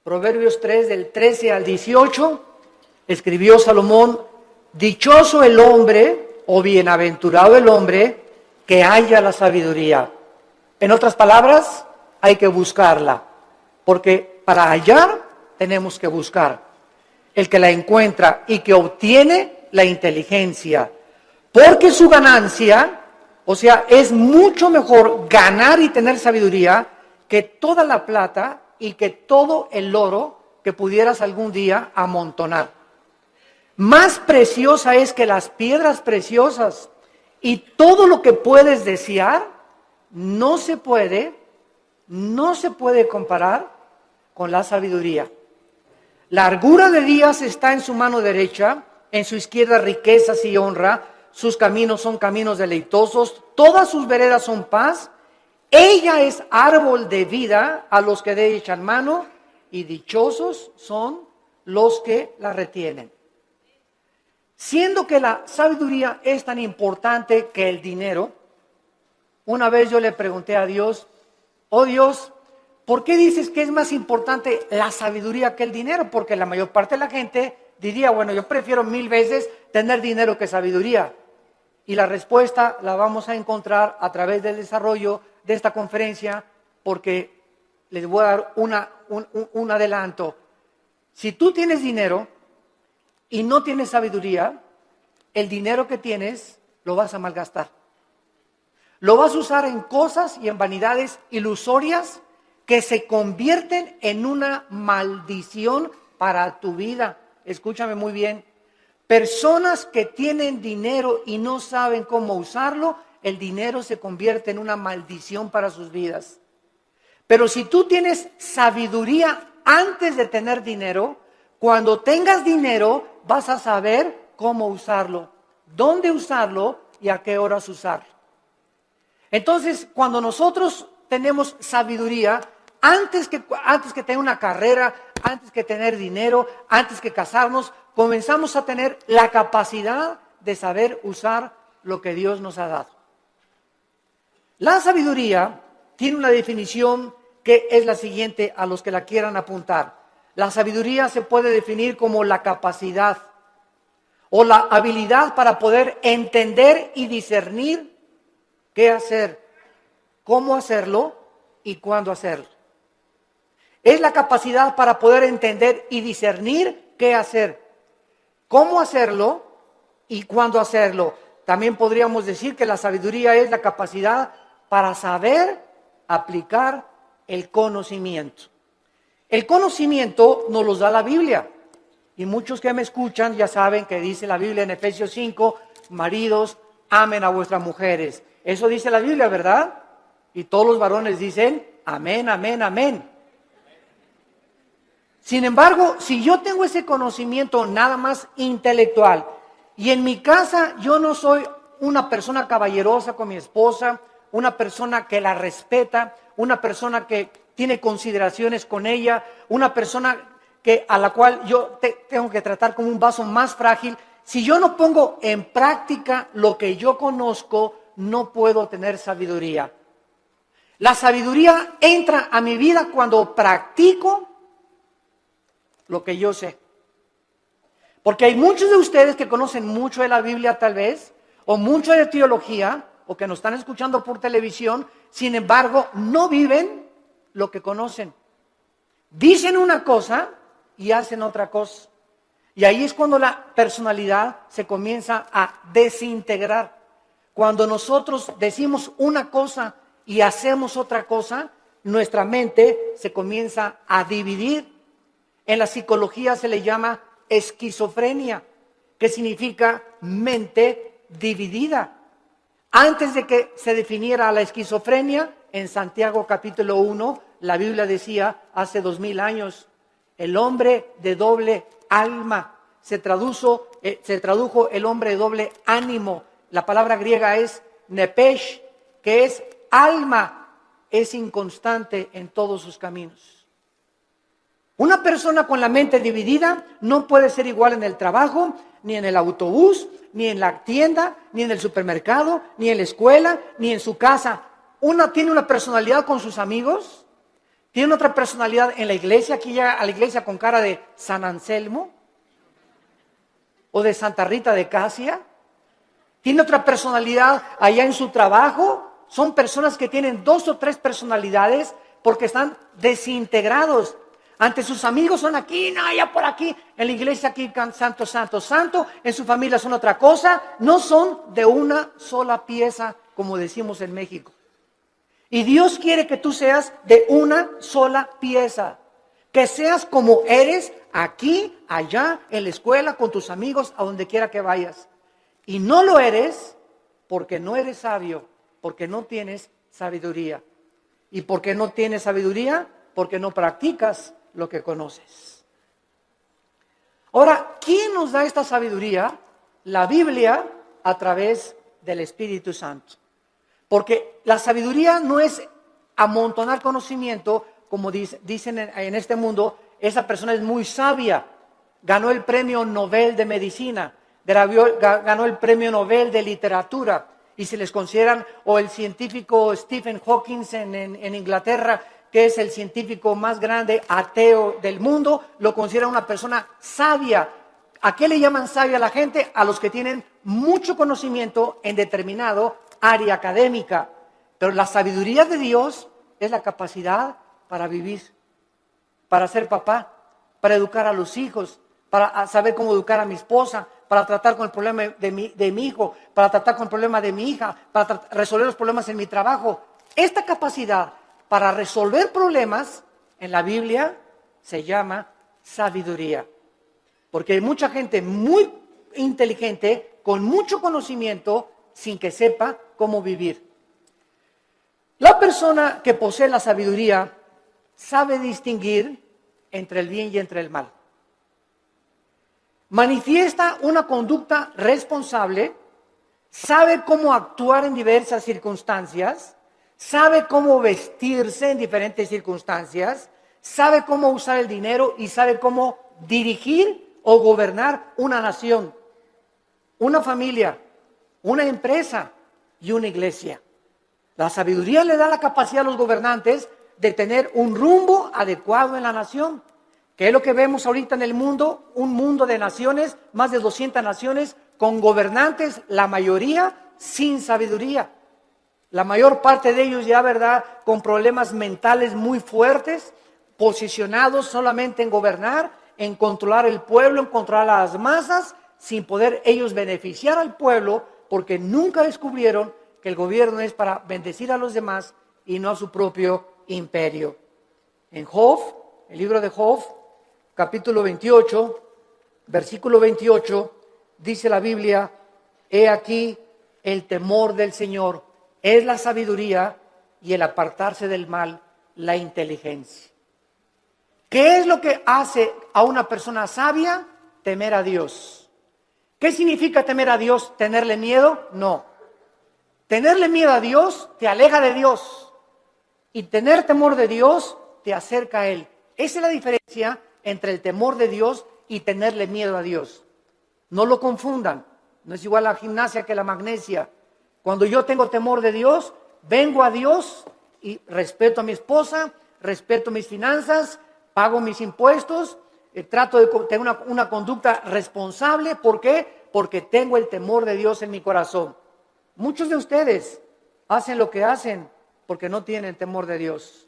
Proverbios 3, del 13 al 18, escribió Salomón: dichoso el hombre, o bienaventurado el hombre, que haya la sabiduría. En otras palabras, hay que buscarla, porque para hallar tenemos que buscar. El que la encuentra y que obtiene la inteligencia, porque su ganancia, o sea, es mucho mejor ganar y tener sabiduría que toda la plata y que todo el oro que pudieras algún día amontonar. Más preciosa es que las piedras preciosas, y todo lo que puedes desear no se puede comparar con la sabiduría. Largura de días está en su mano derecha, en su izquierda riquezas y honra. Sus caminos son caminos deleitosos, todas sus veredas son paz. Ella es árbol de vida a los que de ella echan mano, y dichosos son los que la retienen. Siendo que la sabiduría es tan importante que el dinero, una vez yo le pregunté a Dios: oh Dios, ¿por qué dices que es más importante la sabiduría que el dinero? Porque la mayor parte de la gente diría: bueno, yo prefiero 1000 veces tener dinero que sabiduría. Y la respuesta la vamos a encontrar a través del desarrollo de esta conferencia, porque les voy a dar un adelanto. Si tú tienes dinero y no tienes sabiduría, el dinero que tienes lo vas a malgastar. Lo vas a usar en cosas y en vanidades ilusorias que se convierten en una maldición para tu vida. Escúchame muy bien. Personas que tienen dinero y no saben cómo usarlo, el dinero se convierte en una maldición para sus vidas. Pero si tú tienes sabiduría antes de tener dinero, cuando tengas dinero vas a saber cómo usarlo, dónde usarlo y a qué horas usarlo. Entonces, cuando nosotros tenemos sabiduría, antes que tener una carrera, antes que tener dinero, antes que casarnos, comenzamos a tener la capacidad de saber usar lo que Dios nos ha dado. La sabiduría tiene una definición que es la siguiente, a los que la quieran apuntar. La sabiduría se puede definir como la capacidad o la habilidad para poder entender y discernir qué hacer, cómo hacerlo y cuándo hacerlo. Es la capacidad para poder entender y discernir qué hacer, cómo hacerlo y cuándo hacerlo. También podríamos decir que la sabiduría es la capacidad para saber aplicar el conocimiento. El conocimiento nos lo da la Biblia. Y muchos que me escuchan ya saben que dice la Biblia en Efesios 5, maridos, amen a vuestras mujeres. Eso dice la Biblia, ¿verdad? Y todos los varones dicen, amén, amén, amén. Sin embargo, si yo tengo ese conocimiento nada más intelectual, y en mi casa yo no soy una persona caballerosa con mi esposa, una persona que la respeta, una persona que tiene consideraciones con ella, una persona a la cual yo tengo que tratar como un vaso más frágil, si yo no pongo en práctica lo que yo conozco, no puedo tener sabiduría. La sabiduría entra a mi vida cuando practico lo que yo sé. Porque hay muchos de ustedes que conocen mucho de la Biblia tal vez, o mucho de teología, o que nos están escuchando por televisión, sin embargo, no viven lo que conocen. Dicen una cosa y hacen otra cosa. Y ahí es cuando la personalidad se comienza a desintegrar. Cuando nosotros decimos una cosa y hacemos otra cosa, nuestra mente se comienza a dividir. En la psicología se le llama esquizofrenia, que significa mente dividida. Antes de que se definiera la esquizofrenia, en Santiago capítulo 1, la Biblia decía hace 2000 años, el hombre de doble alma. Se tradujo el hombre de doble ánimo. La palabra griega es nepesh, que es alma, es inconstante en todos sus caminos. Una persona con la mente dividida no puede ser igual en el trabajo, ni en el autobús, ni en la tienda, ni en el supermercado, ni en la escuela, ni en su casa. Una tiene una personalidad con sus amigos Tienen otra personalidad en la iglesia, aquí llega a la iglesia con cara de San Anselmo o de Santa Rita de Casia. Tiene otra personalidad allá en su trabajo. Son personas que tienen 2 o 3 personalidades porque están desintegrados. Ante sus amigos son aquí, no, allá por aquí. En la iglesia aquí santo, santo, santo. En su familia son otra cosa. No son de una sola pieza, como decimos en México. Y Dios quiere que tú seas de una sola pieza. Que seas como eres aquí, allá, en la escuela, con tus amigos, a donde quiera que vayas. Y no lo eres porque no eres sabio, porque no tienes sabiduría. ¿Y por qué no tienes sabiduría? Porque no practicas lo que conoces. Ahora, ¿quién nos da esta sabiduría? La Biblia a través del Espíritu Santo. Porque la sabiduría no es amontonar conocimiento, como dicen en este mundo, esa persona es muy sabia, ganó el premio Nobel de Medicina, ganó el premio Nobel de Literatura, y se les consideran, o el científico Stephen Hawking en Inglaterra, que es el científico más grande ateo del mundo, lo considera una persona sabia. ¿A qué le llaman sabia a la gente? A los que tienen mucho conocimiento en determinado área académica. Pero la sabiduría de Dios es la capacidad para vivir, para ser papá, para educar a los hijos, para saber cómo educar a mi esposa, para tratar con el problema de mi hijo, para tratar con el problema de mi hija, para resolver los problemas en mi trabajo. Esta capacidad para resolver problemas en la Biblia se llama sabiduría. Porque hay mucha gente muy inteligente, con mucho conocimiento, sin que sepa cómo vivir. La persona que posee la sabiduría sabe distinguir entre el bien y entre el mal. Manifiesta una conducta responsable, sabe cómo actuar en diversas circunstancias, sabe cómo vestirse en diferentes circunstancias, sabe cómo usar el dinero y sabe cómo dirigir o gobernar una nación, una familia, una empresa y una iglesia. La sabiduría le da la capacidad a los gobernantes de tener un rumbo adecuado en la nación, que es lo que vemos ahorita en el mundo, un mundo de naciones, más de 200 naciones, con gobernantes, la mayoría sin sabiduría. La mayor parte de ellos ya, ¿verdad?, con problemas mentales muy fuertes, posicionados solamente en gobernar, en controlar el pueblo, en controlar a las masas, sin poder ellos beneficiar al pueblo, porque nunca descubrieron que el gobierno es para bendecir a los demás y no a su propio imperio. En Job, el libro de Job, capítulo 28, versículo 28, dice la Biblia: he aquí el temor del Señor es la sabiduría y el apartarse del mal la inteligencia. ¿Qué es lo que hace a una persona sabia? Temer a Dios. ¿Qué significa temer a Dios? ¿Tenerle miedo? No. Tenerle miedo a Dios te aleja de Dios. Y tener temor de Dios te acerca a Él. Esa es la diferencia entre el temor de Dios y tenerle miedo a Dios. No lo confundan. No es igual la gimnasia que la magnesia. Cuando yo tengo temor de Dios, vengo a Dios y respeto a mi esposa, respeto mis finanzas, pago mis impuestos, trato de tener una conducta responsable. ¿Por qué? Porque tengo el temor de Dios en mi corazón. Muchos de ustedes hacen lo que hacen porque no tienen temor de Dios.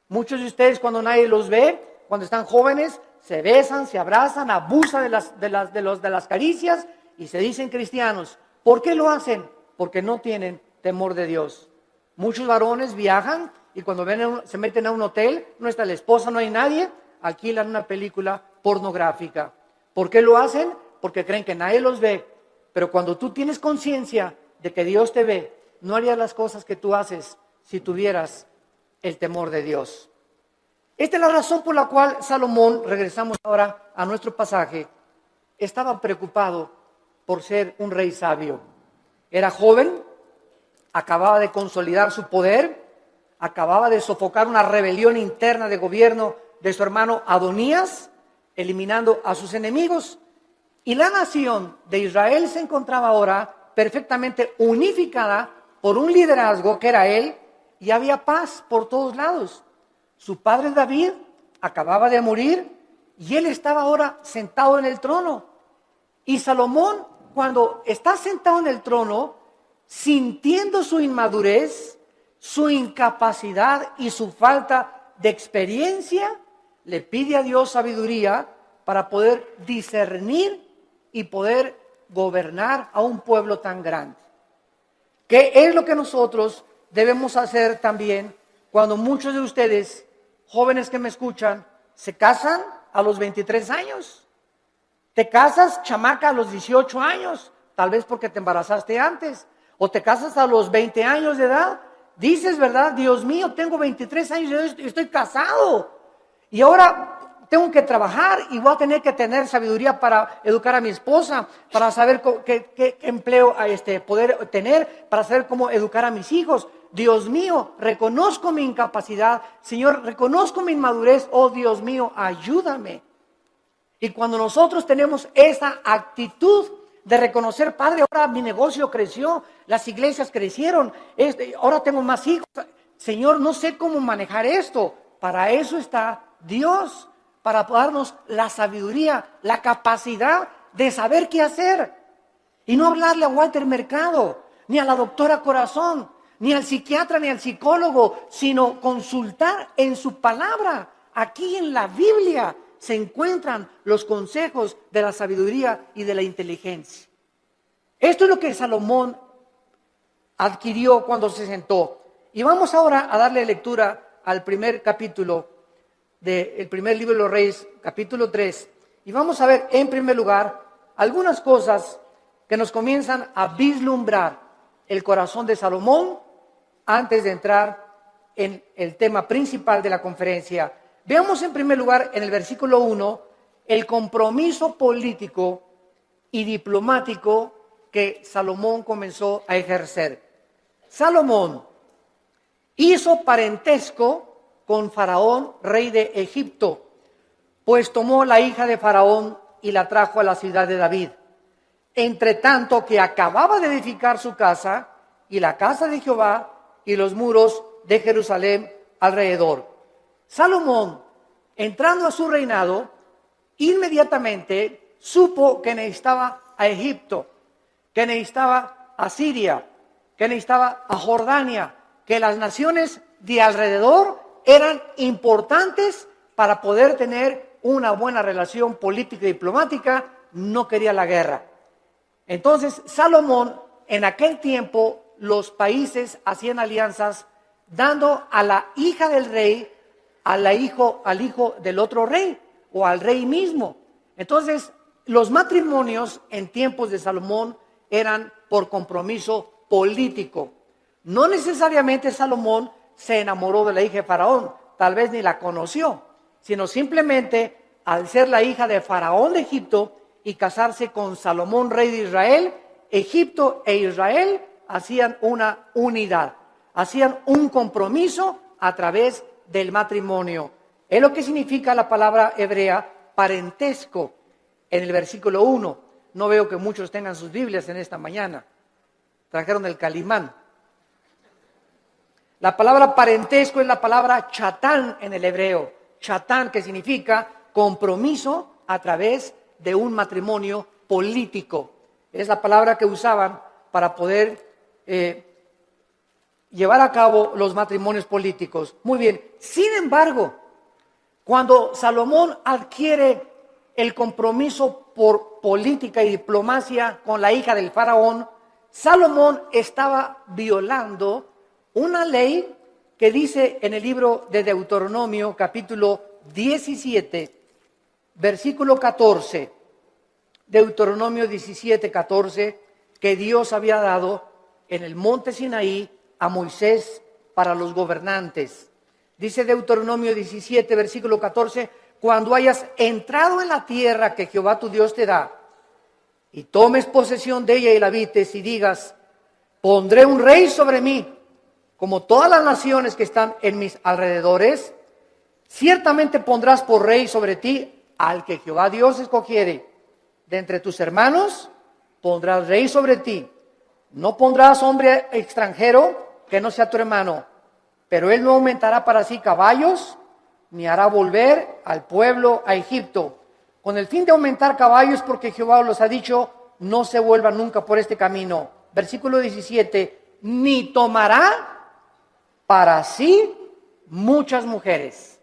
Muchos de ustedes, cuando nadie los ve, cuando están jóvenes, se besan, se abrazan, abusan de las caricias y se dicen cristianos. ¿Por qué lo hacen? Porque no tienen temor de Dios. Muchos varones viajan y cuando se meten a un hotel, no está la esposa, no hay nadie, alquilan una película pornográfica. ¿Por qué lo hacen? Porque creen que nadie los ve. Pero cuando tú tienes conciencia de que Dios te ve, no harías las cosas que tú haces si tuvieras el temor de Dios. Esta es la razón por la cual Salomón, regresamos ahora a nuestro pasaje, estaba preocupado por ser un rey sabio. Era joven, acababa de consolidar su poder, acababa de sofocar una rebelión interna de gobierno de su hermano Adonías, eliminando a sus enemigos. Y la nación de Israel se encontraba ahora perfectamente unificada por un liderazgo que era él, y había paz por todos lados. Su padre David acababa de morir y él estaba ahora sentado en el trono. Y Salomón, cuando está sentado en el trono, sintiendo su inmadurez, su incapacidad y su falta de experiencia, le pide a Dios sabiduría para poder discernir y poder gobernar a un pueblo tan grande. ¿Qué es lo que nosotros debemos hacer también cuando muchos de ustedes, jóvenes que me escuchan, se casan a los 23 años? Te casas, chamaca, a los 18 años, tal vez porque te embarazaste antes, o te casas a los 20 años de edad. Dices, ¿verdad? Dios mío, tengo 23 años y estoy casado. Y ahora tengo que trabajar y voy a tener que tener sabiduría para educar a mi esposa, para saber qué empleo poder tener, para saber cómo educar a mis hijos. Dios mío, reconozco mi incapacidad. Señor, reconozco mi inmadurez. Oh, Dios mío, ayúdame. Y cuando nosotros tenemos esa actitud de reconocer, Padre, ahora mi negocio creció, las iglesias crecieron, ahora tengo más hijos. Señor, no sé cómo manejar esto. Para eso está Dios, para darnos la sabiduría, la capacidad de saber qué hacer. Y no hablarle a Walter Mercado, ni a la doctora Corazón, ni al psiquiatra, ni al psicólogo, sino consultar en su palabra. Aquí en la Biblia se encuentran los consejos de la sabiduría y de la inteligencia. Esto es lo que Salomón adquirió cuando se sentó. Y vamos ahora a darle lectura al primer capítulo del primer libro de los Reyes, capítulo 3. Y vamos a ver en primer lugar algunas cosas que nos comienzan a vislumbrar el corazón de Salomón antes de entrar en el tema principal de la conferencia. Veamos en primer lugar en el versículo 1 el compromiso político y diplomático que Salomón comenzó a ejercer. Salomón hizo parentesco con Faraón, rey de Egipto, pues tomó la hija de Faraón y la trajo a la ciudad de David. Entre tanto que acababa de edificar su casa y la casa de Jehová y los muros de Jerusalén alrededor. Salomón, entrando a su reinado, inmediatamente supo que necesitaba a Egipto, que necesitaba a Siria, que necesitaba a Jordania, que las naciones de alrededor eran importantes para poder tener una buena relación política y diplomática. No quería la guerra. Entonces, Salomón, en aquel tiempo, los países hacían alianzas dando a la hija del rey al hijo del otro rey o al rey mismo. Entonces, los matrimonios en tiempos de Salomón eran por compromiso político. No necesariamente Salomón se enamoró de la hija de Faraón, tal vez ni la conoció, sino simplemente al ser la hija de Faraón de Egipto y casarse con Salomón, rey de Israel, Egipto e Israel hacían una unidad, hacían un compromiso a través del matrimonio. Es lo que significa la palabra hebrea parentesco en el versículo 1. No veo que muchos tengan sus Biblias en esta mañana. Trajeron el Calimán. La palabra parentesco es la palabra chatán en el hebreo. Chatán, que significa compromiso a través de un matrimonio político. Es la palabra que usaban para poder llevar a cabo los matrimonios políticos. Muy bien. Sin embargo, cuando Salomón adquiere el compromiso por política y diplomacia con la hija del faraón, Salomón estaba violando una ley que dice en el libro de Deuteronomio, capítulo 17, versículo 14. Deuteronomio 17, 14, que Dios había dado en el monte Sinaí a Moisés para los gobernantes. Dice Deuteronomio 17, versículo 14, cuando hayas entrado en la tierra que Jehová tu Dios te da, y tomes posesión de ella y la habites, y digas, pondré un rey sobre mí, como todas las naciones que están en mis alrededores, ciertamente pondrás por rey sobre ti al que Jehová Dios escogiere. De entre tus hermanos pondrás rey sobre ti. No pondrás hombre extranjero que no sea tu hermano, pero él no aumentará para sí caballos, ni hará volver al pueblo a Egipto, con el fin de aumentar caballos, porque Jehová los ha dicho, no se vuelvan nunca por este camino. Versículo 17, ni tomará para sí muchas mujeres.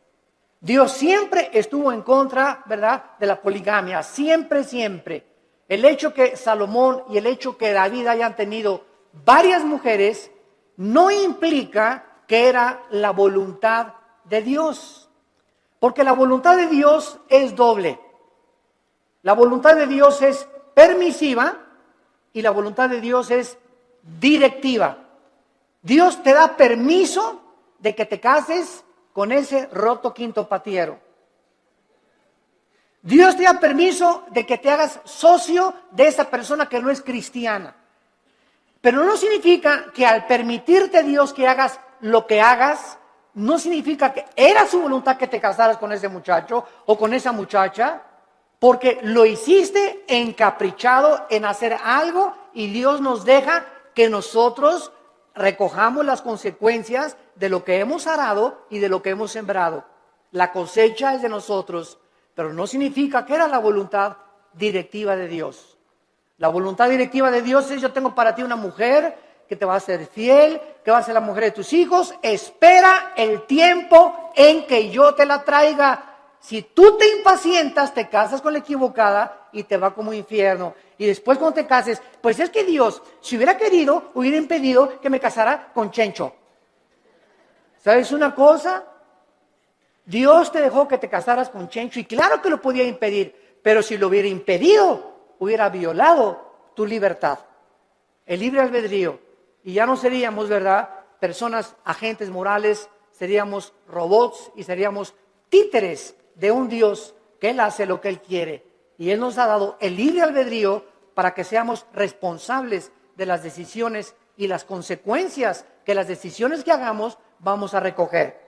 Dios siempre estuvo en contra, ¿verdad?, de la poligamia, siempre, siempre. El hecho que Salomón y el hecho que David hayan tenido varias mujeres no implica que era la voluntad de Dios, porque la voluntad de Dios es doble. La voluntad de Dios es permisiva y la voluntad de Dios es directiva. Dios te da permiso de que te cases con ese roto quinto patiero. Dios te da permiso de que te hagas socio de esa persona que no es cristiana. Pero no significa que al permitirte Dios que hagas lo que hagas, no significa que era su voluntad que te casaras con ese muchacho o con esa muchacha, porque lo hiciste encaprichado en hacer algo y Dios nos deja que nosotros recojamos las consecuencias de lo que hemos arado y de lo que hemos sembrado. La cosecha es de nosotros, pero no significa que era la voluntad directiva de Dios. La voluntad directiva de Dios es: yo tengo para ti una mujer que te va a ser fiel, que va a ser la mujer de tus hijos. Espera el tiempo en que yo te la traiga. Si tú te impacientas, te casas con la equivocada y te va como infierno. Y después cuando te cases, pues es que Dios, si hubiera querido, hubiera impedido que me casara con Chencho. ¿Sabes una cosa? Dios te dejó que te casaras con Chencho y claro que lo podía impedir, pero si lo hubiera impedido, hubiera violado tu libertad, el libre albedrío. Y ya no seríamos, ¿verdad?, personas, agentes morales, seríamos robots y seríamos títeres de un Dios que Él hace lo que Él quiere. Y Él nos ha dado el libre albedrío para que seamos responsables de las decisiones y las consecuencias que las decisiones que hagamos vamos a recoger.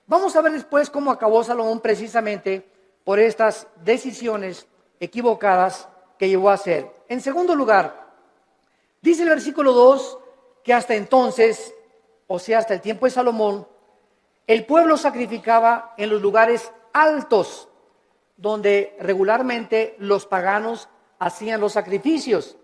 Vamos a ver después cómo acabó Salomón precisamente por estas decisiones equivocadas que llevó a hacer. En segundo lugar, dice el versículo 2 que hasta entonces, o sea, hasta el tiempo de Salomón, el pueblo sacrificaba en los lugares altos, donde regularmente los paganos hacían los sacrificios.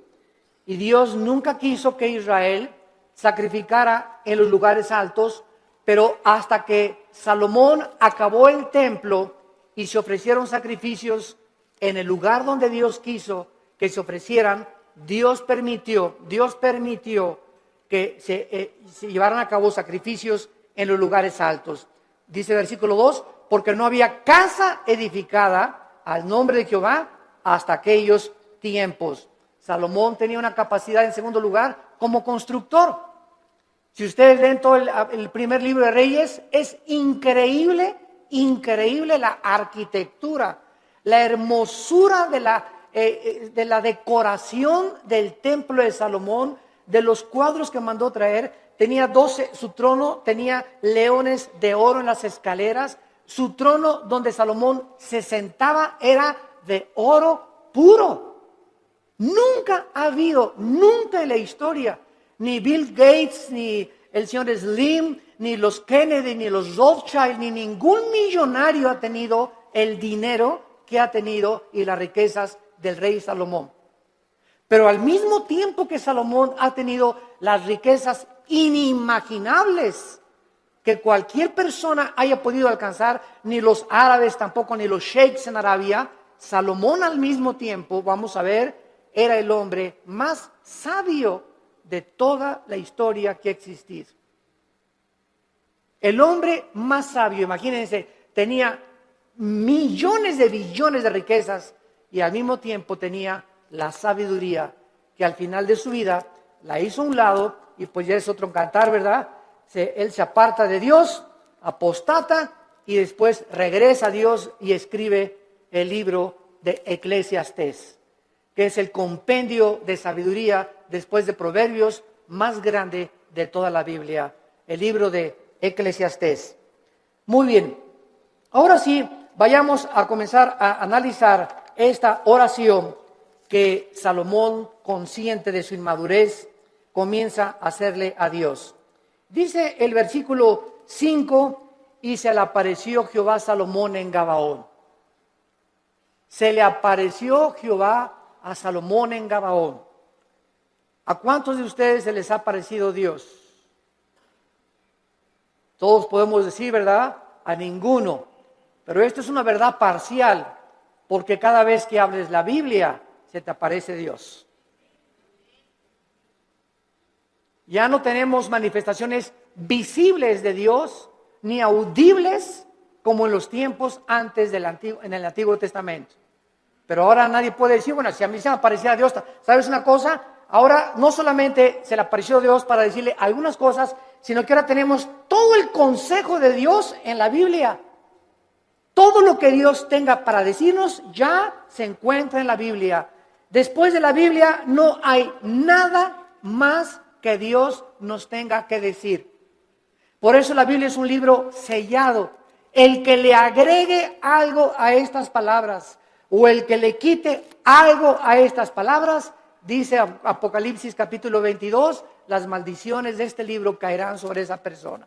Y Dios nunca quiso que Israel sacrificara en los lugares altos, pero hasta que Salomón acabó el templo y se ofrecieron sacrificios en el lugar donde Dios quiso que se ofrecieran, Dios permitió que se llevaran a cabo sacrificios en los lugares altos. Dice el versículo 2, porque no había casa edificada al nombre de Jehová hasta aquellos tiempos. Salomón tenía una capacidad, en segundo lugar, como constructor. Si ustedes leen todo el primer libro de Reyes, es increíble la arquitectura, la hermosura de la decoración del templo de Salomón, de los cuadros que mandó traer. Tenía 12, su trono tenía leones de oro en las escaleras. Su trono donde Salomón se sentaba era de oro puro. Nunca ha habido, nunca en la historia, ni Bill Gates, ni el señor Slim, ni los Kennedy, ni los Rothschild, ni ningún millonario ha tenido el dinero que ha tenido y las riquezas del rey Salomón. Pero al mismo tiempo que Salomón ha tenido las riquezas inimaginables que cualquier persona haya podido alcanzar, ni los árabes tampoco, ni los sheiks en Arabia, Salomón al mismo tiempo, vamos a ver, era el hombre más sabio de toda la historia que ha existido. El hombre más sabio, imagínense, tenía millones de billones de riquezas y al mismo tiempo tenía la sabiduría que al final de su vida la hizo a un lado y pues ya es otro cantar, ¿verdad? Él se aparta de Dios, apostata y después regresa a Dios y escribe el libro de Eclesiastés, que es el compendio de sabiduría después de Proverbios más grande de toda la Biblia, el libro de Eclesiastés. Muy bien, ahora sí, vayamos a comenzar a analizar esta oración que Salomón, consciente de su inmadurez, comienza a hacerle a Dice el versículo 5, y se le apareció Jehová a Salomón en Gabaón. Se le apareció Jehová a Salomón en Gabaón. ¿A cuántos de ustedes se les ha parecido Dios? Todos podemos decir, ¿verdad? A ninguno. Pero esto es una verdad parcial, porque cada vez que hables la Biblia, se te aparece Dios. Ya no tenemos manifestaciones visibles de Dios, ni audibles, como en los tiempos antes en el Antiguo Testamento. Pero ahora nadie puede decir, bueno, si a mí se me aparecía Dios, ¿sabes una cosa? Ahora no solamente se le apareció Dios para decirle algunas cosas, sino que ahora tenemos todo el consejo de Dios en la Biblia. Todo lo que Dios tenga para decirnos ya se encuentra en la Biblia. Después de la Biblia no hay nada más que Dios nos tenga que decir. Por eso la Biblia es un libro sellado. El que le agregue algo a estas palabras o el que le quite algo a estas palabras, dice Apocalipsis capítulo 22, las maldiciones de este libro caerán sobre esa persona.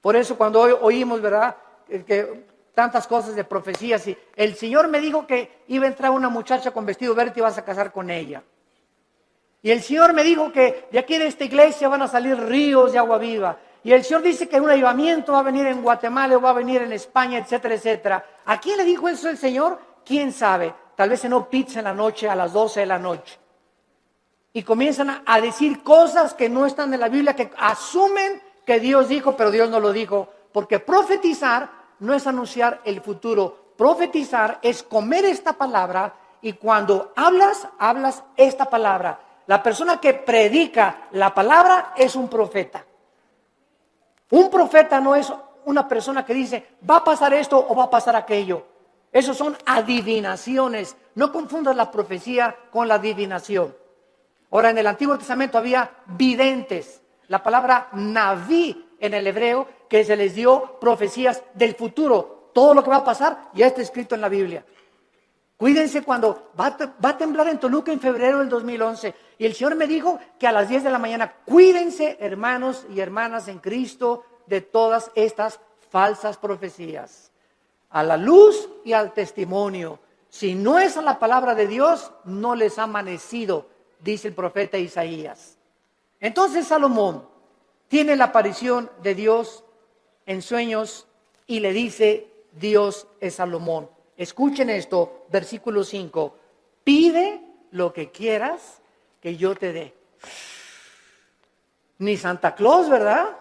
Por eso cuando oímos, ¿verdad?, que tantas cosas de profecías, y el Señor me dijo que iba a entrar una muchacha con vestido verde y vas a casar con ella. Y el Señor me dijo que de aquí de esta iglesia van a salir ríos de agua viva. Y el Señor dice que un avivamiento va a venir en Guatemala o va a venir en España, etcétera, etcétera. ¿A quién le dijo eso el Señor? ¿Quién sabe? Tal vez cenó pizza en la noche a las 12 de la noche. Y comienzan a decir cosas que no están en la Biblia, que asumen que Dios dijo, pero Dios no lo dijo. Porque profetizar no es anunciar el futuro. Profetizar es comer esta palabra y cuando hablas esta palabra. La persona que predica la palabra es un profeta. Un profeta no es una persona que dice, va a pasar esto o va a pasar aquello. Esos son adivinaciones. No confundas la profecía con la adivinación. Ahora, en el Antiguo Testamento había videntes. La palabra naví en el hebreo, que se les dio profecías del futuro. Todo lo que va a pasar ya está escrito en la Biblia. Cuídense cuando va a temblar en Toluca en febrero del 2011. Y el Señor me dijo que a las 10 de la mañana, cuídense, hermanos y hermanas en Cristo, de todas estas falsas profecías. A la luz y al testimonio. Si no es a la palabra de Dios, no les ha amanecido, dice el profeta Isaías. Entonces Salomón tiene la aparición de Dios en sueños y le dice, Dios es Salomón. Escuchen esto, versículo 5. Pide lo que quieras que yo te dé. Ni Santa Claus, ¿verdad?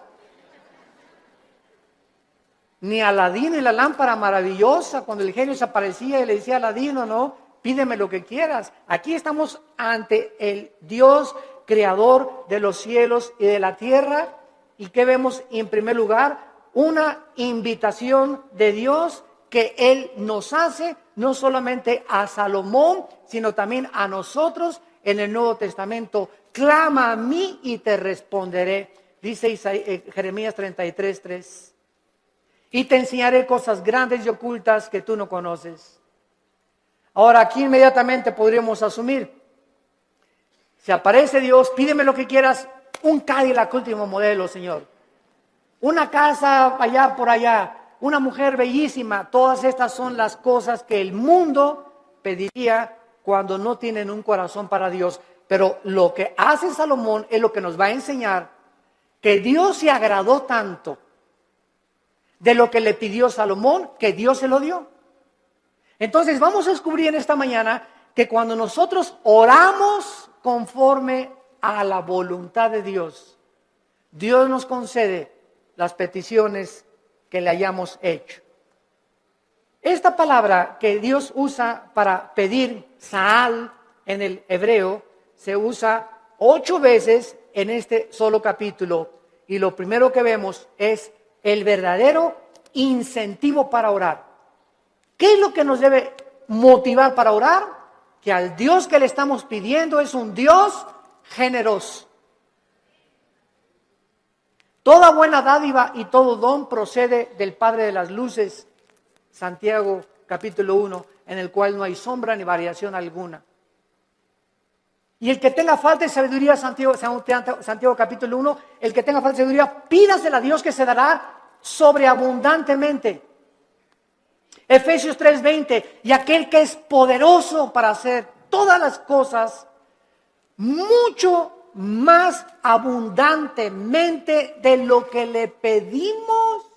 Ni Aladín y la lámpara maravillosa, cuando el genio se aparecía y le decía a Aladín, no, pídeme lo que quieras. Aquí estamos ante el Dios creador de los cielos y de la tierra. ¿Y qué vemos en primer lugar? Una invitación de Dios que Él nos hace, no solamente a Salomón, sino también a nosotros en el Nuevo Testamento. Clama a mí y te responderé, dice Jeremías 33:3. Y te enseñaré cosas grandes y ocultas que tú no conoces. Ahora aquí inmediatamente podríamos asumir, si aparece Dios, pídeme lo que quieras, un Cadillac último modelo, Señor. Una casa allá por allá, una mujer bellísima. Todas estas son las cosas que el mundo pediría cuando no tienen un corazón para Dios. Pero lo que hace Salomón es lo que nos va a enseñar que Dios se agradó tanto de lo que le pidió Salomón, que Dios se lo dio. Entonces vamos a descubrir en esta mañana que cuando nosotros oramos conforme a la voluntad de Dios, Dios nos concede las peticiones que le hayamos hecho. Esta palabra que Dios usa para pedir, Saal, en el hebreo, se usa 8 veces en este solo capítulo. Y lo primero que vemos es el verdadero incentivo para orar. ¿Qué es lo que nos debe motivar para orar? Que al Dios que le estamos pidiendo es un Dios generoso. Toda buena dádiva y todo don procede del Padre de las luces, Santiago capítulo 1, en el cual no hay sombra ni variación alguna. Y el que tenga falta de sabiduría, Santiago capítulo 1, el que tenga falta de sabiduría, pídasela a Dios que se dará sobreabundantemente. Efesios 3:20, y aquel que es poderoso para hacer todas las cosas mucho más abundantemente de lo que le pedimos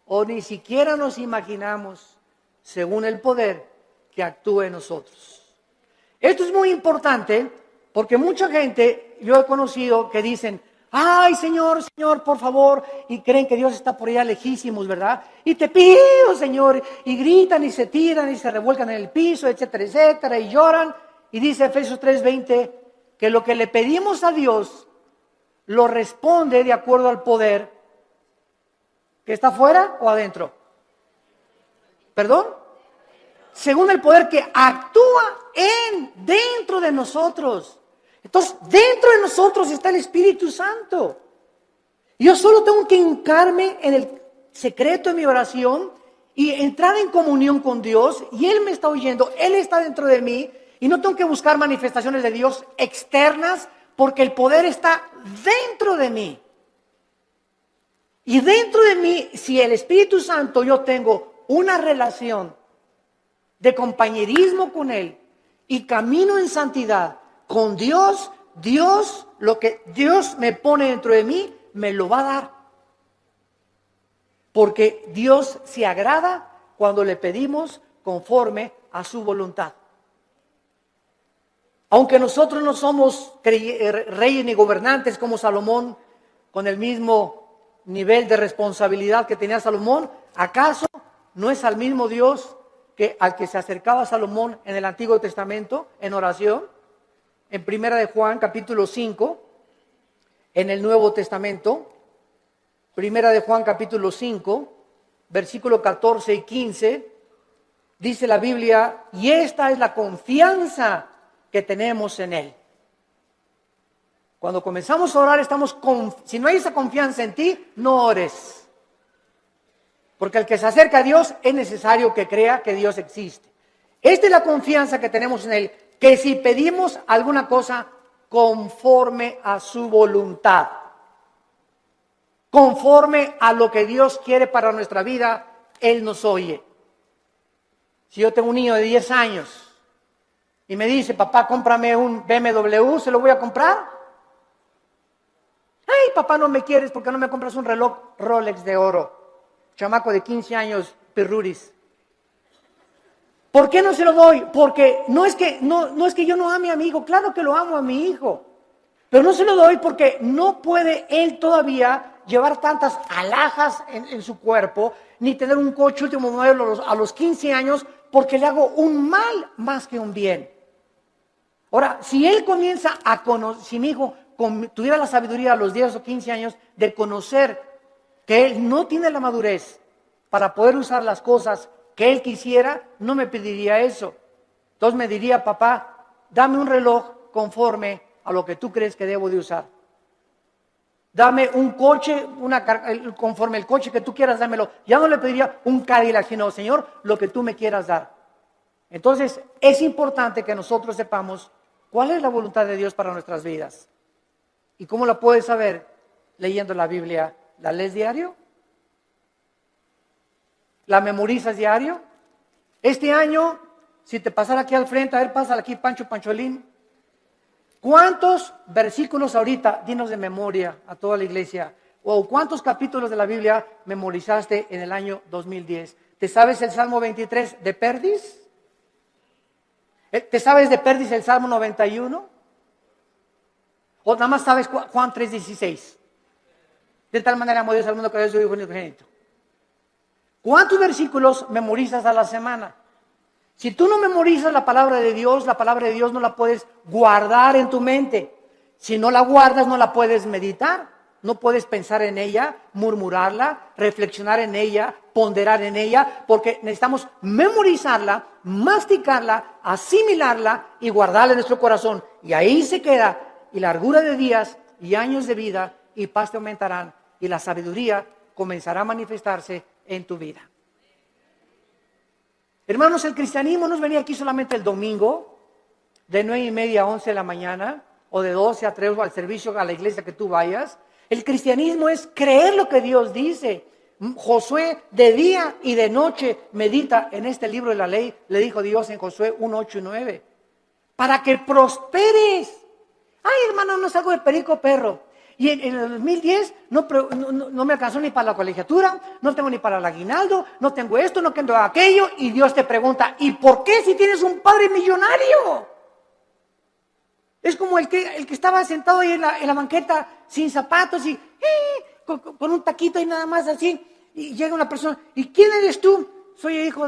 o ni siquiera nos imaginamos, según el poder que actúa en nosotros. Esto es muy importante porque mucha gente, yo he conocido que dicen, ay, Señor, Señor, por favor, y creen que Dios está por allá lejísimos, ¿verdad? Y te pido, Señor, y gritan y se tiran y se revuelcan en el piso, etcétera, etcétera, y lloran. Y dice Efesios 3:20 que lo que le pedimos a Dios lo responde de acuerdo al poder que está afuera o adentro. ¿Perdón? Según el poder que actúa dentro de nosotros. Entonces, dentro de nosotros está el Espíritu Santo. Yo solo tengo que hincarme en el secreto de mi oración y entrar en comunión con Dios, y Él me está oyendo, Él está dentro de mí, y no tengo que buscar manifestaciones de Dios externas, porque el poder está dentro de mí. Y dentro de mí, si el Espíritu Santo, yo tengo una relación de compañerismo con Él y camino en santidad con Dios, lo que Dios me pone dentro de mí, me lo va a dar. Porque Dios se agrada cuando le pedimos conforme a su voluntad. Aunque nosotros no somos reyes ni gobernantes como Salomón, con el mismo nivel de responsabilidad que tenía Salomón, ¿acaso no es al mismo Dios que al que se acercaba Salomón en el Antiguo Testamento en oración? En Primera de Juan, capítulo 5, en el Nuevo Testamento, Primera de Juan, capítulo 5, versículo 14 y 15, dice la Biblia, y esta es la confianza que tenemos en Él. Cuando comenzamos a orar, si no hay esa confianza en ti, no ores. Porque el que se acerca a Dios es necesario que crea que Dios existe. Esta es la confianza que tenemos en Él, que si pedimos alguna cosa conforme a su voluntad, conforme a lo que Dios quiere para nuestra vida, Él nos oye. Si yo tengo un niño de 10 años y me dice, papá, cómprame un BMW, ¿se lo voy a comprar? Ay, papá, no me quieres porque no me compras un reloj Rolex de oro. Chamaco de 15 años, pirruris. ¿Por qué no se lo doy? Porque no es que yo no ame a mi hijo, claro que lo amo a mi hijo, pero no se lo doy porque no puede él todavía llevar tantas alhajas en su cuerpo, ni tener un coche último modelo a los 15 años, porque le hago un mal más que un bien. Ahora, si él comienza a conocer, si mi hijo tuviera la sabiduría a los 10 o 15 años de conocer que él no tiene la madurez para poder usar las cosas que él quisiera, no me pediría eso. Entonces me diría, papá, dame un reloj conforme a lo que tú crees que debo de usar. Dame un coche, conforme el coche que tú quieras, dámelo. Ya no le pediría un Cadillac, sino, Señor, lo que tú me quieras dar. Entonces, es importante que nosotros sepamos cuál es la voluntad de Dios para nuestras vidas. ¿Y cómo la puedes saber? Leyendo la Biblia. ¿La lees diario? ¿La memorizas diario? Este año, si te pasara aquí al frente, a ver, pásale aquí, Pancho Pancholín. ¿Cuántos versículos ahorita, dinos de memoria a toda la iglesia, o cuántos capítulos de la Biblia memorizaste en el año 2010? ¿Te sabes el Salmo 23 de Perdis? ¿Te sabes de Perdis el Salmo 91? ¿O nada más sabes Juan 3:16? De tal manera amó Dios al mundo que dio su Hijo unigénito. ¿Cuántos versículos memorizas a la semana? Si tú no memorizas la palabra de Dios no la puedes guardar en tu mente. Si no la guardas, no la puedes meditar. No puedes pensar en ella, murmurarla, reflexionar en ella, ponderar en ella, porque necesitamos memorizarla, masticarla, asimilarla y guardarla en nuestro corazón. Y ahí se queda, y largura de días y años de vida y paz te aumentarán, y la sabiduría comenzará a manifestarse en tu vida. Hermanos, el cristianismo no es venir aquí solamente el domingo, de 9:30 a 11 de la mañana, o de 12 a 3 al servicio a la iglesia que tú vayas. El cristianismo es creer lo que Dios dice, Josué de día y de noche medita en este libro de la ley, le dijo Dios en Josué 1, 8 y 9, para que prosperes. Ay, hermano, no salgo de perico perro. Y en el 2010 no me alcanzó ni para la colegiatura, no tengo ni para el aguinaldo, no tengo esto, no tengo aquello. Y Dios te pregunta, ¿y por qué si tienes un padre millonario? Es como el que estaba sentado ahí en la banqueta sin zapatos y con un taquito y nada más así. Y llega una persona, ¿y quién eres tú? Soy hijo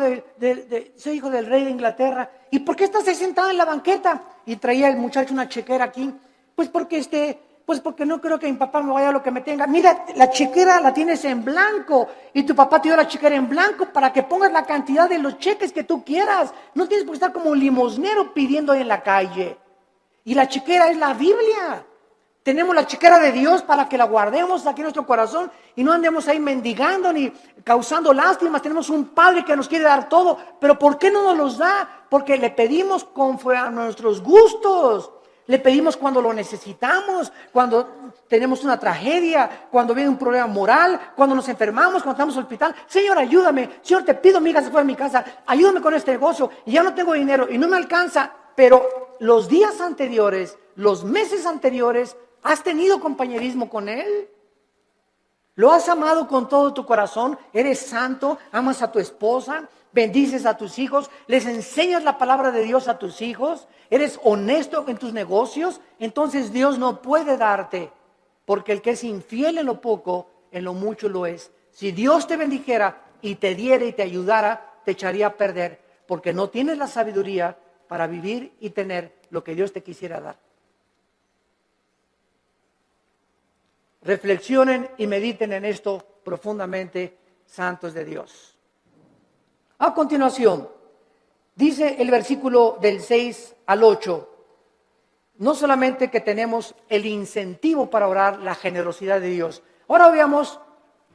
soy hijo del rey de Inglaterra. ¿Y por qué estás ahí sentado en la banqueta? Y traía el muchacho una chequera aquí. Pues porque no creo que mi papá me vaya a lo que me tenga. Mira, la chequera la tienes en blanco y tu papá te dio la chequera en blanco para que pongas la cantidad de los cheques que tú quieras. No tienes por qué estar como un limosnero pidiendo en la calle. Y la chequera es la Biblia. Tenemos la chequera de Dios para que la guardemos aquí en nuestro corazón y no andemos ahí mendigando ni causando lástimas. Tenemos un Padre que nos quiere dar todo, pero ¿por qué no nos los da? Porque le pedimos conforme a nuestros gustos. Le pedimos cuando lo necesitamos, cuando tenemos una tragedia, cuando viene un problema moral, cuando nos enfermamos, cuando estamos en el hospital. Señor, ayúdame. Señor, te pido, mi hija se fue de mi casa. Ayúdame con este negocio. Y ya no tengo dinero y no me alcanza. Pero los días anteriores, los meses anteriores, ¿has tenido compañerismo con Él? ¿Lo has amado con todo tu corazón? ¿Eres santo? ¿Amas a tu esposa? ¿Bendices a tus hijos? ¿Les enseñas la palabra de Dios a tus hijos? ¿Eres honesto en tus negocios? Entonces Dios no puede darte, porque el que es infiel en lo poco, en lo mucho lo es. Si Dios te bendijera y te diera y te ayudara, te echaría a perder, porque no tienes la sabiduría para vivir y tener lo que Dios te quisiera dar. Reflexionen y mediten en esto profundamente, santos de Dios. A continuación, dice el versículo del 6 al 8, no solamente que tenemos el incentivo para orar, la generosidad de Dios. Ahora veamos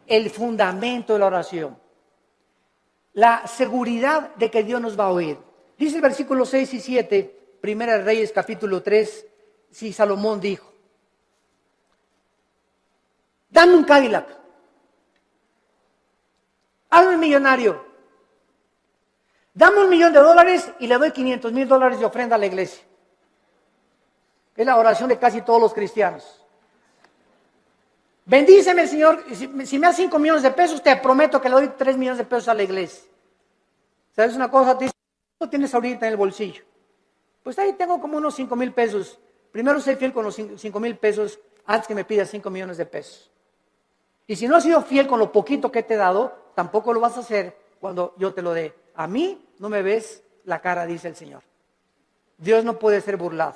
el fundamento de la oración, la seguridad de que Dios nos va a oír. Dice el versículo 6 y 7, Primera de Reyes capítulo 3, si Salomón dijo, dame un Cadillac, hazme millonario, dame $1,000,000 y le doy $500,000 de ofrenda a la iglesia. Es la oración de casi todos los cristianos. Bendíceme, Señor, si me das 5 millones de pesos, te prometo que le doy 3 millones de pesos a la iglesia. ¿Sabes una cosa? Te dice, ¿cuánto tienes ahorita en el bolsillo? Pues ahí tengo como unos 5,000 pesos. Primero sé fiel con los 5,000 pesos antes que me pidas 5 millones de pesos. Y si no has sido fiel con lo poquito que te he dado, tampoco lo vas a hacer cuando yo te lo dé. A mí no me ves la cara, dice el Señor. Dios no puede ser burlado.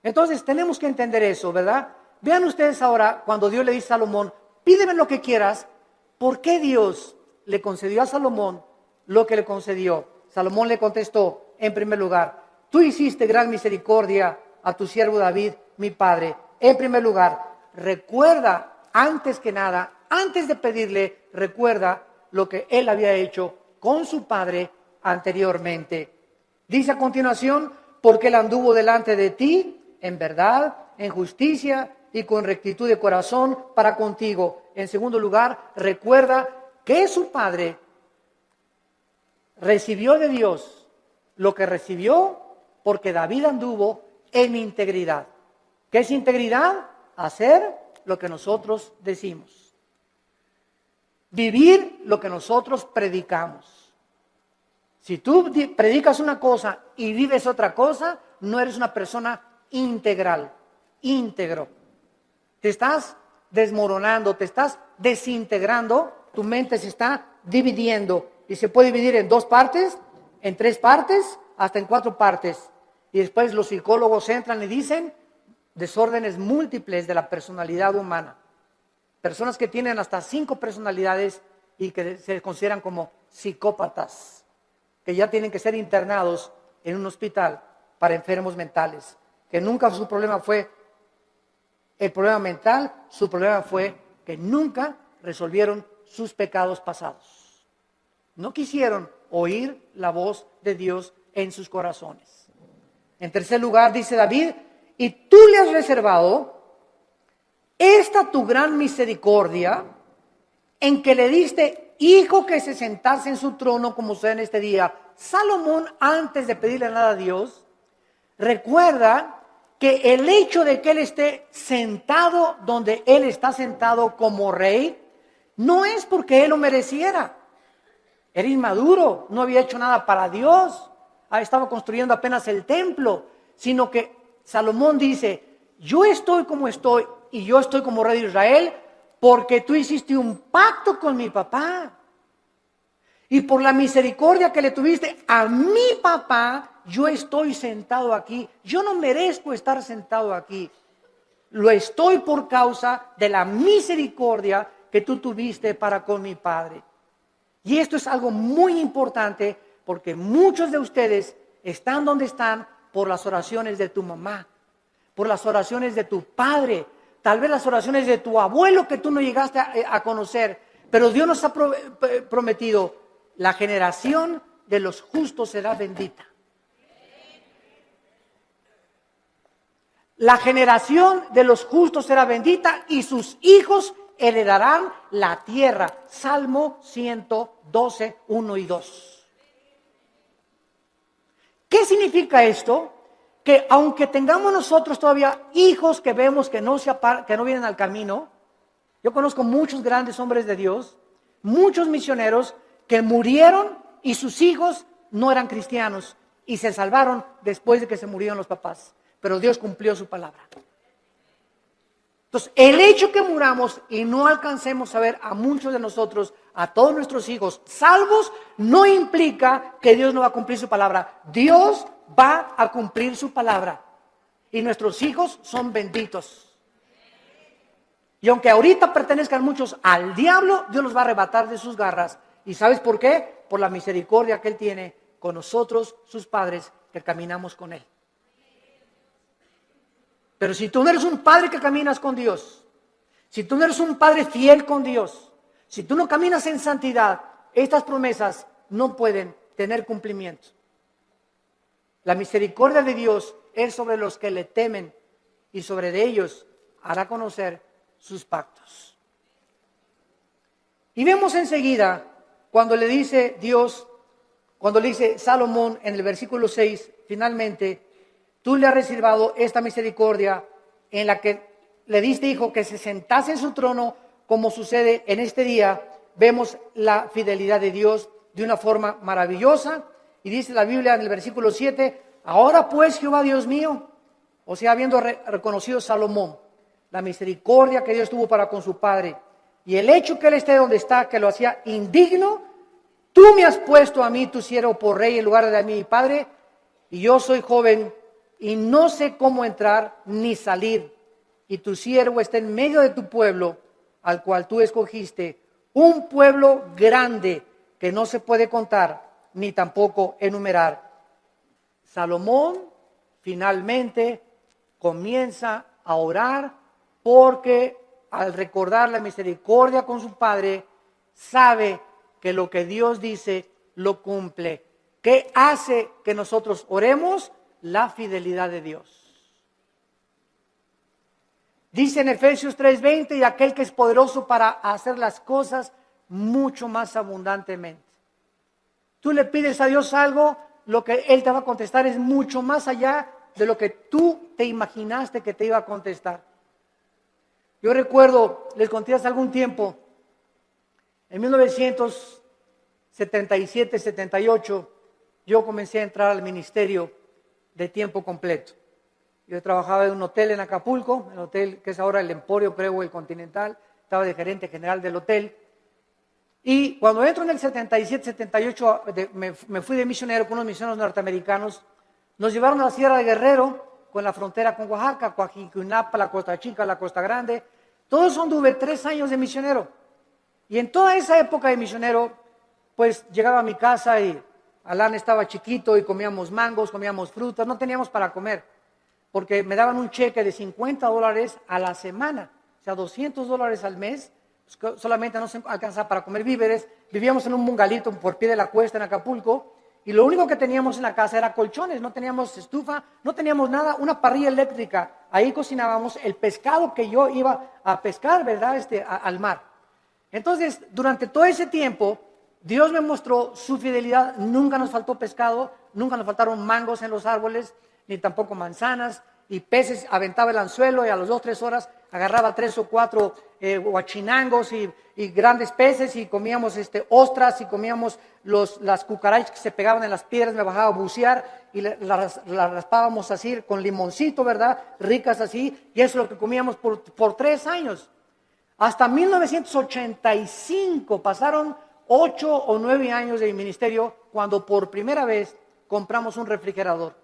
Entonces tenemos que entender eso, ¿verdad? Vean ustedes ahora cuando Dios le dice a Salomón, pídeme lo que quieras. ¿Por qué Dios le concedió a Salomón lo que le concedió? Salomón le contestó, en primer lugar, tú hiciste gran misericordia a tu siervo David, mi padre. En primer lugar, recuerda, antes que nada, antes de pedirle, recuerda lo que él había hecho con su padre anteriormente. Dice a continuación, porque él anduvo delante de ti en verdad, en justicia y con rectitud de corazón para contigo. En segundo lugar, recuerda que su padre recibió de Dios lo que recibió porque David anduvo en integridad. ¿Qué es integridad? Hacer lo que nosotros decimos. Vivir lo que nosotros predicamos. Si tú predicas una cosa y vives otra cosa, no eres una persona integral, íntegro. Te estás desmoronando, te estás desintegrando, tu mente se está dividiendo y se puede dividir en 2 partes, en 3 partes, hasta en 4 partes. Y después los psicólogos entran y dicen desórdenes múltiples de la personalidad humana. Personas que tienen hasta 5 personalidades y que se consideran como psicópatas, que ya tienen que ser internados en un hospital para enfermos mentales, que nunca su problema fue el problema mental, su problema fue que nunca resolvieron sus pecados pasados. No quisieron oír la voz de Dios en sus corazones. En tercer lugar, dice David, y tú le has reservado esta tu gran misericordia en que le diste hijo que se sentase en su trono como sucede en este día. Salomón, antes de pedirle nada a Dios, recuerda que el hecho de que él esté sentado donde él está sentado como rey, no es porque él lo mereciera. Era inmaduro, no había hecho nada para Dios, estaba construyendo apenas el templo, sino que Salomón dice, yo estoy como estoy y yo estoy como rey de Israel porque tú hiciste un pacto con mi papá. Y por la misericordia que le tuviste a mi papá, yo estoy sentado aquí. Yo no merezco estar sentado aquí. Lo estoy por causa de la misericordia que tú tuviste para con mi padre. Y esto es algo muy importante porque muchos de ustedes están donde están por las oraciones de tu mamá, por las oraciones de tu padre, tal vez las oraciones de tu abuelo que tú no llegaste a conocer. Pero Dios nos ha prometido, la generación de los justos será bendita. La generación de los justos será bendita y sus hijos heredarán la tierra. Salmo 112, 1 y 2. ¿Qué significa esto? Que aunque tengamos nosotros todavía hijos que vemos que no vienen al camino, yo conozco muchos grandes hombres de Dios, muchos misioneros que murieron y sus hijos no eran cristianos y se salvaron después de que se murieron los papás. Pero Dios cumplió su palabra. Entonces, el hecho que muramos y no alcancemos a ver a muchos de nosotros, a todos nuestros hijos salvos, no implica que Dios no va a cumplir su palabra. Dios va a cumplir su palabra. Y nuestros hijos son benditos. Y aunque ahorita pertenezcan muchos al diablo, Dios los va a arrebatar de sus garras. ¿Y sabes por qué? Por la misericordia que Él tiene con nosotros, sus padres, que caminamos con Él. Pero si tú no eres un padre que caminas con Dios, si tú no eres un padre fiel con Dios, si tú no caminas en santidad, estas promesas no pueden tener cumplimiento. La misericordia de Dios es sobre los que le temen y sobre de ellos hará conocer sus pactos. Y vemos enseguida cuando le dice Dios, cuando le dice Salomón en el versículo 6, finalmente, tú le has reservado esta misericordia en la que le diste hijo que se sentase en su trono, como sucede en este día. Vemos la fidelidad de Dios de una forma maravillosa. Y dice la Biblia en el versículo 7, ahora pues Jehová Dios mío, o sea, habiendo reconocido Salomón la misericordia que Dios tuvo para con su padre y el hecho que él esté donde está, que lo hacía indigno, tú me has puesto a mí, tu siervo, por rey en lugar de mi padre, y yo soy joven y no sé cómo entrar ni salir, y tu siervo está en medio de tu pueblo, al cual tú escogiste, un pueblo grande que no se puede contar ni tampoco enumerar. Salomón finalmente comienza a orar porque al recordar la misericordia con su padre, sabe que lo que Dios dice lo cumple. ¿Qué hace que nosotros oremos? La fidelidad de Dios. Dice en Efesios 3:20, y aquel que es poderoso para hacer las cosas mucho más abundantemente. Tú le pides a Dios algo, lo que Él te va a contestar es mucho más allá de lo que tú te imaginaste que te iba a contestar. Yo recuerdo, les conté hace algún tiempo, en 1977-78, yo comencé a entrar al ministerio de tiempo completo. Yo trabajaba en un hotel en Acapulco, el hotel que es ahora el Emporio, creo, el Continental, estaba de gerente general del hotel. Y cuando entro en el 77-78, me fui de misionero con unos misioneros norteamericanos, nos llevaron a la Sierra de Guerrero, con la frontera con Oaxaca, Coajimalpa, la Costa Chica, la Costa Grande. Todo eso anduve 3 años de misionero. Y en toda esa época de misionero, pues llegaba a mi casa y Alan estaba chiquito y comíamos mangos, comíamos frutas, no teníamos para comer, porque me daban un cheque de $50 a la semana, o sea, $200 al mes, pues solamente no se alcanzaba para comer víveres. Vivíamos en un bungalito por pie de la cuesta en Acapulco, y lo único que teníamos en la casa era colchones, no teníamos estufa, no teníamos nada, una parrilla eléctrica. Ahí cocinábamos el pescado que yo iba a pescar, ¿verdad? Al mar. Entonces, durante todo ese tiempo, Dios me mostró su fidelidad. Nunca nos faltó pescado, nunca nos faltaron mangos en los árboles, ni tampoco manzanas, y peces. Aventaba el anzuelo y a las 2 o 3 horas agarraba 3 o 4 huachinangos y grandes peces, y comíamos ostras, y comíamos las cucarachas que se pegaban en las piedras. Me bajaba a bucear y las raspábamos así con limoncito, ¿verdad? Ricas así, y eso es lo que comíamos por 3 años. Hasta 1985 pasaron 8 o 9 años de mi ministerio cuando por primera vez compramos un refrigerador.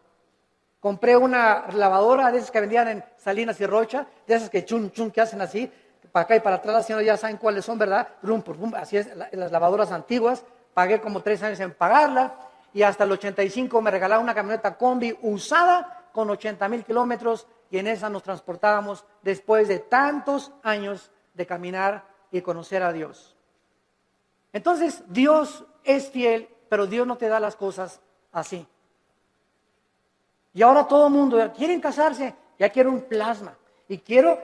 Compré una lavadora de esas que vendían en Salinas y Rocha, de esas que chun chun que hacen así, para acá y para atrás, haciendo, ya saben cuáles son, ¿verdad? Rum, rum, así es, las lavadoras antiguas. Pagué como 3 años en pagarla, y hasta el 85 me regalaron una camioneta combi usada con 80,000 kilómetros, y en esa nos transportábamos después de tantos años de caminar y conocer a Dios. Entonces, Dios es fiel, pero Dios no te da las cosas así. Y ahora todo el mundo quiere casarse, ya quiero un plasma, y quiero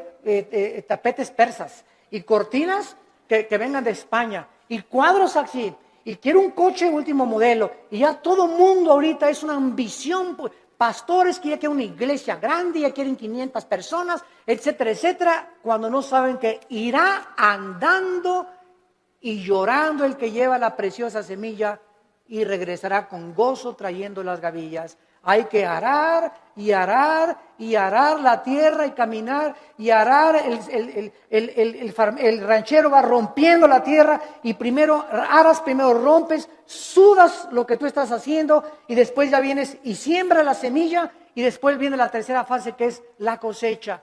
tapetes persas, y cortinas que vengan de España, y cuadros así, y quiero un coche último modelo, y ya todo el mundo ahorita es una ambición. Pastores que ya quieren una iglesia grande, ya quieren 500 personas, etcétera, etcétera, cuando no saben que irá andando y llorando el que lleva la preciosa semilla, y regresará con gozo trayendo las gavillas. Hay que arar y arar y arar la tierra y caminar y arar. El ranchero va rompiendo la tierra, y primero aras, primero rompes, sudas lo que tú estás haciendo, y después ya vienes y siembras la semilla, y después viene la tercera fase, que es la cosecha.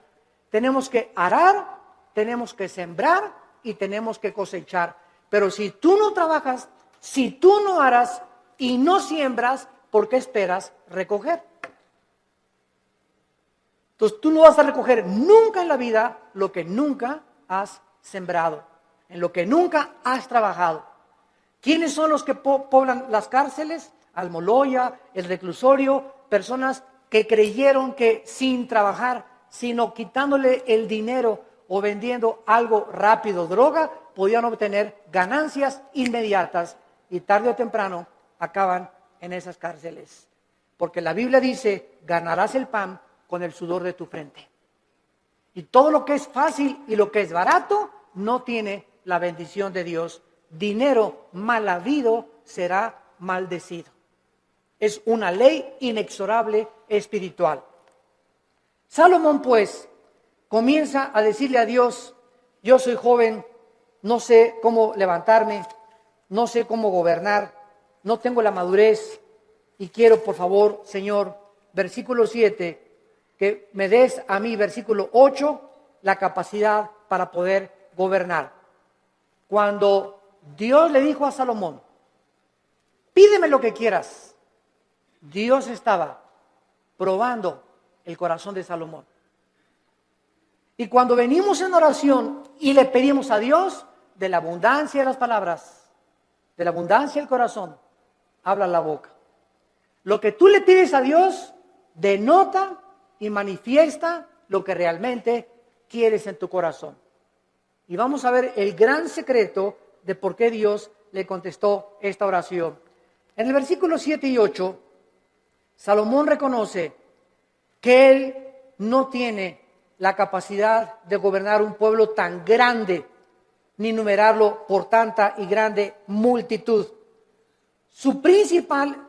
Tenemos que arar, tenemos que sembrar y tenemos que cosechar. Pero si tú no trabajas, si tú no aras y no siembras, ¿por qué esperas recoger? Entonces tú no vas a recoger nunca en la vida lo que nunca has sembrado, en lo que nunca has trabajado. ¿Quiénes son los que poblan las cárceles? Almoloya, el reclusorio, personas que creyeron que sin trabajar, sino quitándole el dinero o vendiendo algo rápido, droga, podían obtener ganancias inmediatas, y tarde o temprano acaban en esas cárceles. Porque la Biblia dice: ganarás el pan con el sudor de tu frente. Y todo lo que es fácil y lo que es barato no tiene la bendición de Dios. Dinero mal habido será maldecido. Es una ley inexorable espiritual. Salomón, pues, comienza a decirle a Dios: yo soy joven, no sé cómo levantarme, no sé cómo gobernar, no tengo la madurez, y quiero, por favor, Señor, versículo 7, que me des a mí, versículo 8, la capacidad para poder gobernar. Cuando Dios le dijo a Salomón: pídeme lo que quieras, Dios estaba probando el corazón de Salomón. Y cuando venimos en oración y le pedimos a Dios, de la abundancia de las palabras, de la abundancia del corazón, habla la boca. Lo que tú le pides a Dios denota y manifiesta lo que realmente quieres en tu corazón. Y vamos a ver el gran secreto de por qué Dios le contestó esta oración. En el versículo 7 y 8, Salomón reconoce que él no tiene la capacidad de gobernar un pueblo tan grande, ni numerarlo por tanta y grande multitud. Su principal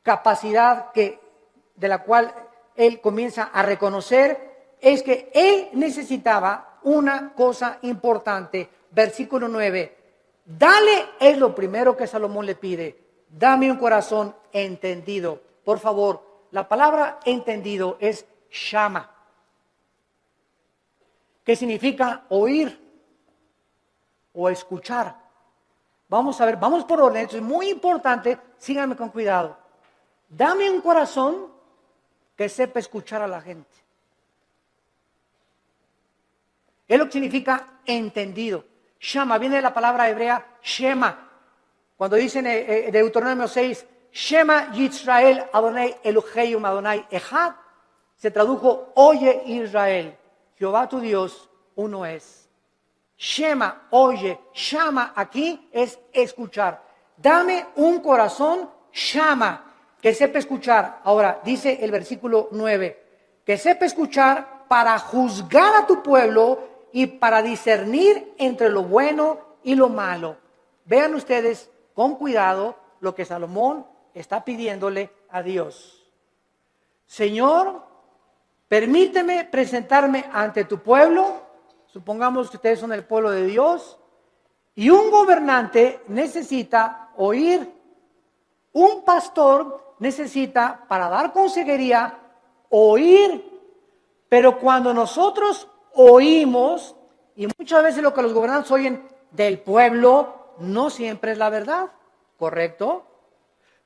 capacidad de la cual él comienza a reconocer es que él necesitaba una cosa importante. Versículo 9, dale, es lo primero que Salomón le pide: dame un corazón entendido. Por favor, la palabra entendido es shama, que significa oír o escuchar. Vamos a ver, vamos por orden, esto es muy importante, síganme con cuidado. Dame un corazón que sepa escuchar a la gente. Es lo que significa entendido. Shama viene de la palabra hebrea Shema. Cuando dicen en Deuteronomio 6, Shema Yisrael Adonai Elohim Adonai Echad, se tradujo: oye Israel, Jehová tu Dios uno es. Shema, oye, shama aquí es escuchar. Dame un corazón, shama, que sepa escuchar. Ahora, dice el versículo 9, que sepa escuchar para juzgar a tu pueblo y para discernir entre lo bueno y lo malo. Vean ustedes con cuidado lo que Salomón está pidiéndole a Dios. Señor, permíteme presentarme ante tu pueblo. Supongamos que ustedes son el pueblo de Dios y un gobernante necesita oír, un pastor necesita para dar consejería oír, pero cuando nosotros oímos, y muchas veces lo que los gobernantes oyen del pueblo no siempre es la verdad, ¿correcto?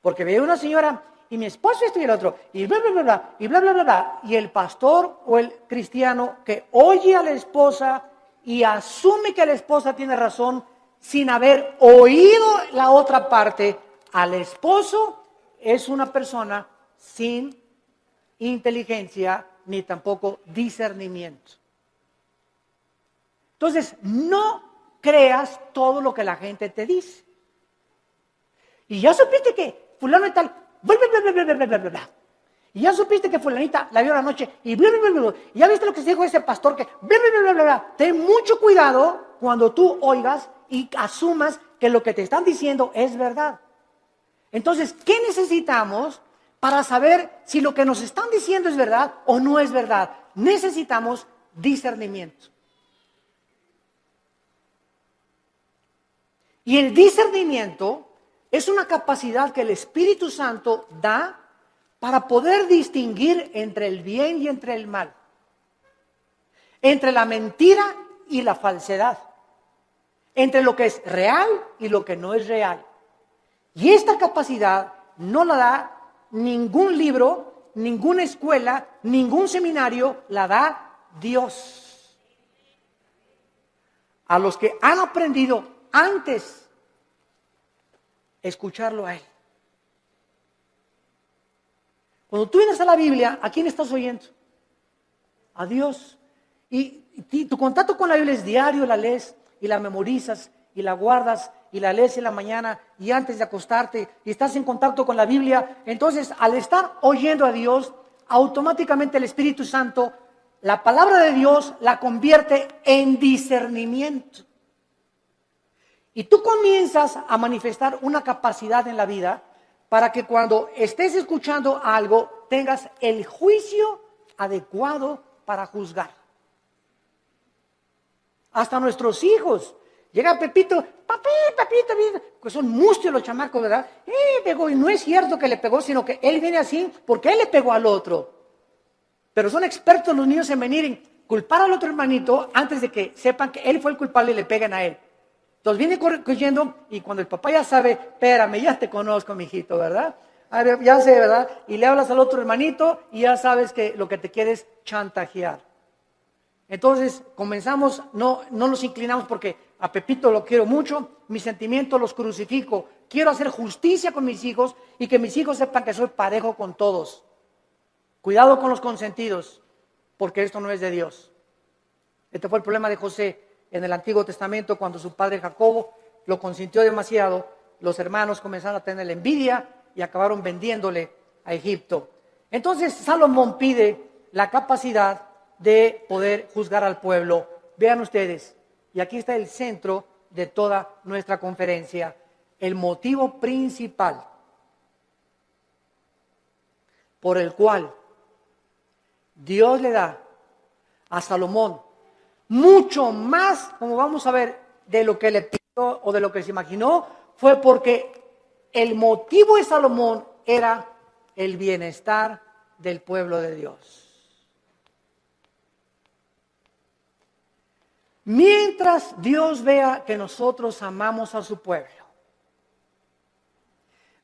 Porque ve una señora y mi esposo esto y el otro, y bla, bla, bla, bla, y bla, bla, bla, bla. Y el pastor o el cristiano que oye a la esposa y asume que la esposa tiene razón sin haber oído la otra parte, al esposo es una persona sin inteligencia ni tampoco discernimiento. Entonces, no creas todo lo que la gente te dice. Y ya supiste que fulano y tal, bla, bla, bla, bla, bla, bla, bla, bla, bla. Y ya supiste que fulanita la vio la noche y bla, bla, bla, bla, bla. Y ya viste lo que se dijo ese pastor que bla, bla, bla, bla, bla, bla. Ten mucho cuidado cuando tú oigas y asumas que lo que te están diciendo es verdad. Entonces, ¿qué necesitamos para saber si lo que nos están diciendo es verdad o no es verdad? Necesitamos discernimiento. Y el discernimiento es una capacidad que el Espíritu Santo da para poder distinguir entre el bien y entre el mal, entre la mentira y la falsedad, entre lo que es real y lo que no es real. Y esta capacidad no la da ningún libro, ninguna escuela, ningún seminario, la da Dios. A los que han aprendido antes escucharlo a Él. Cuando tú vienes a la Biblia, ¿a quién estás oyendo? A Dios. Y tu contacto con la Biblia es diario, la lees y la memorizas y la guardas y la lees en la mañana y antes de acostarte y estás en contacto con la Biblia. Entonces, al estar oyendo a Dios, automáticamente el Espíritu Santo, la palabra de Dios la convierte en discernimiento. Y tú comienzas a manifestar una capacidad en la vida para que cuando estés escuchando algo tengas el juicio adecuado para juzgar. Hasta nuestros hijos. Llega Pepito, papito, que son mustios los chamacos, ¿verdad? Pegó, y no es cierto que le pegó, sino que él viene así porque él le pegó al otro. Pero son expertos los niños en venir en culpar al otro hermanito antes de que sepan que él fue el culpable y le pegan a él. Entonces viene corriendo y cuando el papá ya sabe, espérame, ya te conozco, mijito, ¿verdad? A ver, ya sé, ¿verdad? Y le hablas al otro hermanito y ya sabes que lo que te quiere es chantajear. Entonces comenzamos, no nos inclinamos porque a Pepito lo quiero mucho, mis sentimientos los crucifico, quiero hacer justicia con mis hijos y que mis hijos sepan que soy parejo con todos. Cuidado con los consentidos, porque esto no es de Dios. Este fue el problema de José en el Antiguo Testamento, cuando su padre Jacobo lo consintió demasiado, los hermanos comenzaron a tener envidia y acabaron vendiéndole a Egipto. Entonces Salomón pide la capacidad de poder juzgar al pueblo. Vean ustedes, y aquí está el centro de toda nuestra conferencia, el motivo principal por el cual Dios le da a Salomón mucho más, como vamos a ver, de lo que le pidió o de lo que se imaginó, fue porque el motivo de Salomón era el bienestar del pueblo de Dios. Mientras Dios vea que nosotros amamos a su pueblo,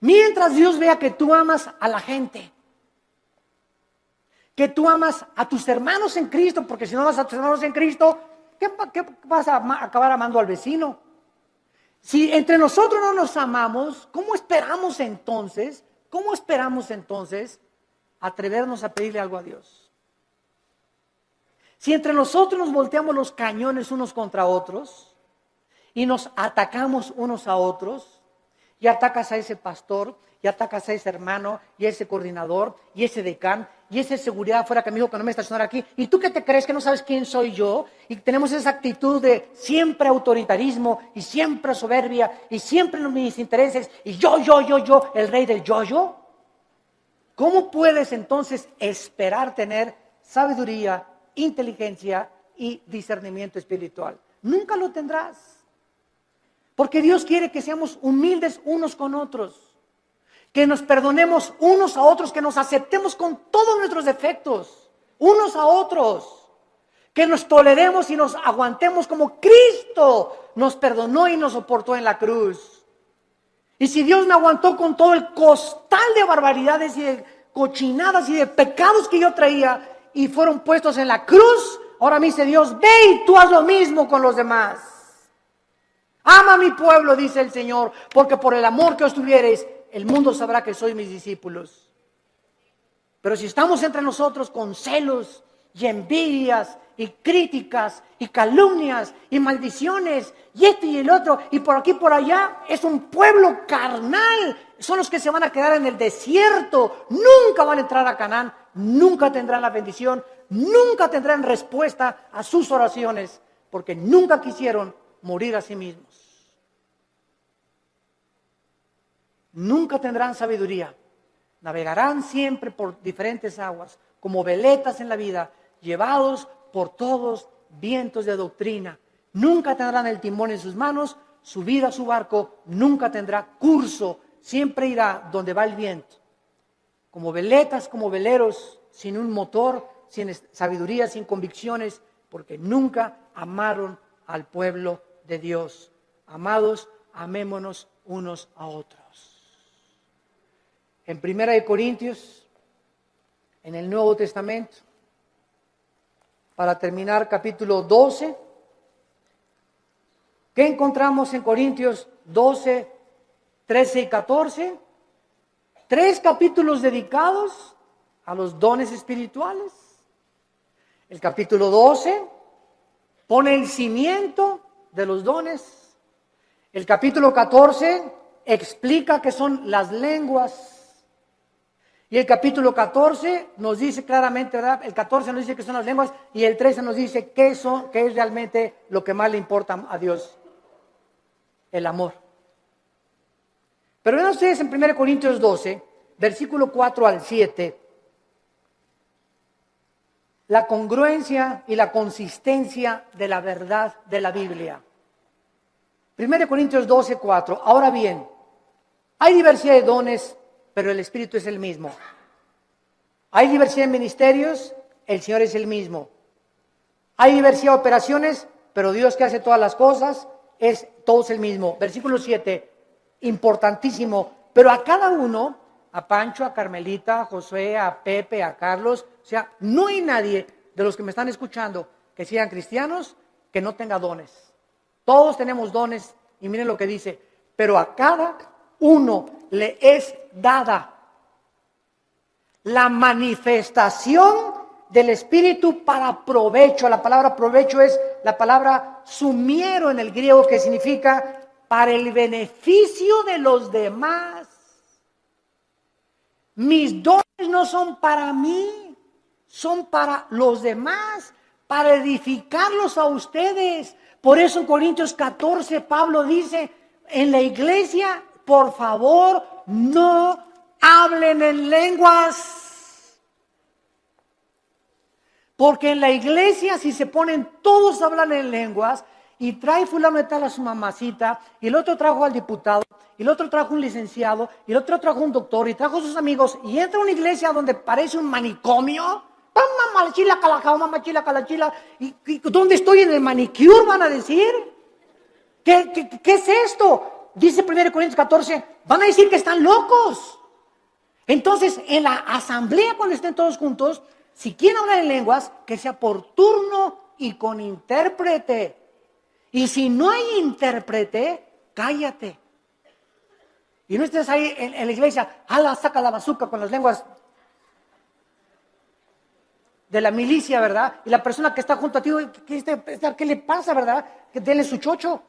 mientras Dios vea que tú amas a la gente, que tú amas a tus hermanos en Cristo, porque si no amas a tus hermanos en Cristo, ¿qué vas a acabar amando al vecino? Si entre nosotros no nos amamos, ¿cómo esperamos entonces atrevernos a pedirle algo a Dios? Si entre nosotros nos volteamos los cañones unos contra otros y nos atacamos unos a otros, y atacas a ese pastor, y atacas a ese hermano, y a ese coordinador, y ese decán, y ese seguridad afuera que me dijo que no me estacionara aquí, ¿y tú qué te crees que no sabes quién soy yo? Y tenemos esa actitud de siempre autoritarismo, y siempre soberbia, y siempre mis intereses, y yo, el rey del yo. ¿Cómo puedes entonces esperar tener sabiduría, inteligencia y discernimiento espiritual? Nunca lo tendrás. Porque Dios quiere que seamos humildes unos con otros, que nos perdonemos unos a otros, que nos aceptemos con todos nuestros defectos, unos a otros, que nos toleremos y nos aguantemos como Cristo nos perdonó y nos soportó en la cruz. Y si Dios me aguantó con todo el costal de barbaridades y de cochinadas y de pecados que yo traía y fueron puestos en la cruz, ahora me dice Dios, ve y tú haz lo mismo con los demás. Ama a mi pueblo, dice el Señor, porque por el amor que os tuviereis, el mundo sabrá que sois mis discípulos. Pero si estamos entre nosotros con celos y envidias y críticas y calumnias y maldiciones y esto y el otro y por aquí y por allá, es un pueblo carnal. Son los que se van a quedar en el desierto. Nunca van a entrar a Canaán, nunca tendrán la bendición, nunca tendrán respuesta a sus oraciones, porque nunca quisieron morir a sí mismos. Nunca tendrán sabiduría. Navegarán siempre por diferentes aguas, como veletas en la vida, llevados por todos vientos de doctrina. Nunca tendrán el timón en sus manos, su vida, su barco, nunca tendrá curso, siempre irá donde va el viento. Como veletas, como veleros, sin un motor, sin sabiduría, sin convicciones, porque nunca amaron al pueblo de Dios. Amados, amémonos unos a otros. En 1 Corintios, en el Nuevo Testamento, para terminar, capítulo 12, ¿qué encontramos en Corintios 12, 13 y 14? 3 capítulos dedicados a los dones espirituales. El capítulo 12 pone el cimiento de los dones. El capítulo 14 explica qué son las lenguas. Y el capítulo 14 nos dice claramente, ¿verdad? El 14 nos dice qué son las lenguas y el 13 nos dice qué es realmente lo que más le importa a Dios. El amor. Pero vean ustedes en 1 Corintios 12, versículo 4 al 7, la congruencia y la consistencia de la verdad de la Biblia. 1 Corintios 12, 4. Ahora bien, hay diversidad de dones, pero el Espíritu es el mismo. Hay diversidad de ministerios, el Señor es el mismo. Hay diversidad de operaciones, pero Dios que hace todas las cosas, todo es el mismo. Versículo 7, importantísimo. Pero a cada uno, a Pancho, a Carmelita, a Josué, a Pepe, a Carlos, o sea, no hay nadie de los que me están escuchando que sean cristianos que no tenga dones. Todos tenemos dones y miren lo que dice, pero a cada uno le es dada la manifestación del Espíritu para provecho. La palabra provecho es la palabra sumiero en el griego, que significa para el beneficio de los demás. Mis dones no son para mí, son para los demás, para edificarlos a ustedes. Por eso en Corintios 14 Pablo dice, en la iglesia, por favor, no hablen en lenguas. Porque en la iglesia, si se ponen todos a hablar en lenguas, y trae fulano de tal a su mamacita, y el otro trajo al diputado, y el otro trajo un licenciado, y el otro trajo un doctor, y trajo a sus amigos, y entra a una iglesia donde parece un manicomio, y ¿dónde estoy? ¿En el manicure? Van a decir. ¿Qué es esto? Dice 1 Corintios 14, van a decir que están locos. Entonces, en la asamblea, cuando estén todos juntos, si quieren hablar en lenguas, que sea por turno y con intérprete. Y si no hay intérprete, cállate. Y no estés ahí en la iglesia, ala, saca la bazuca con las lenguas. de la milicia, ¿verdad? Y la persona que está junto a ti, ¿qué le pasa, verdad? Que denle su chocho.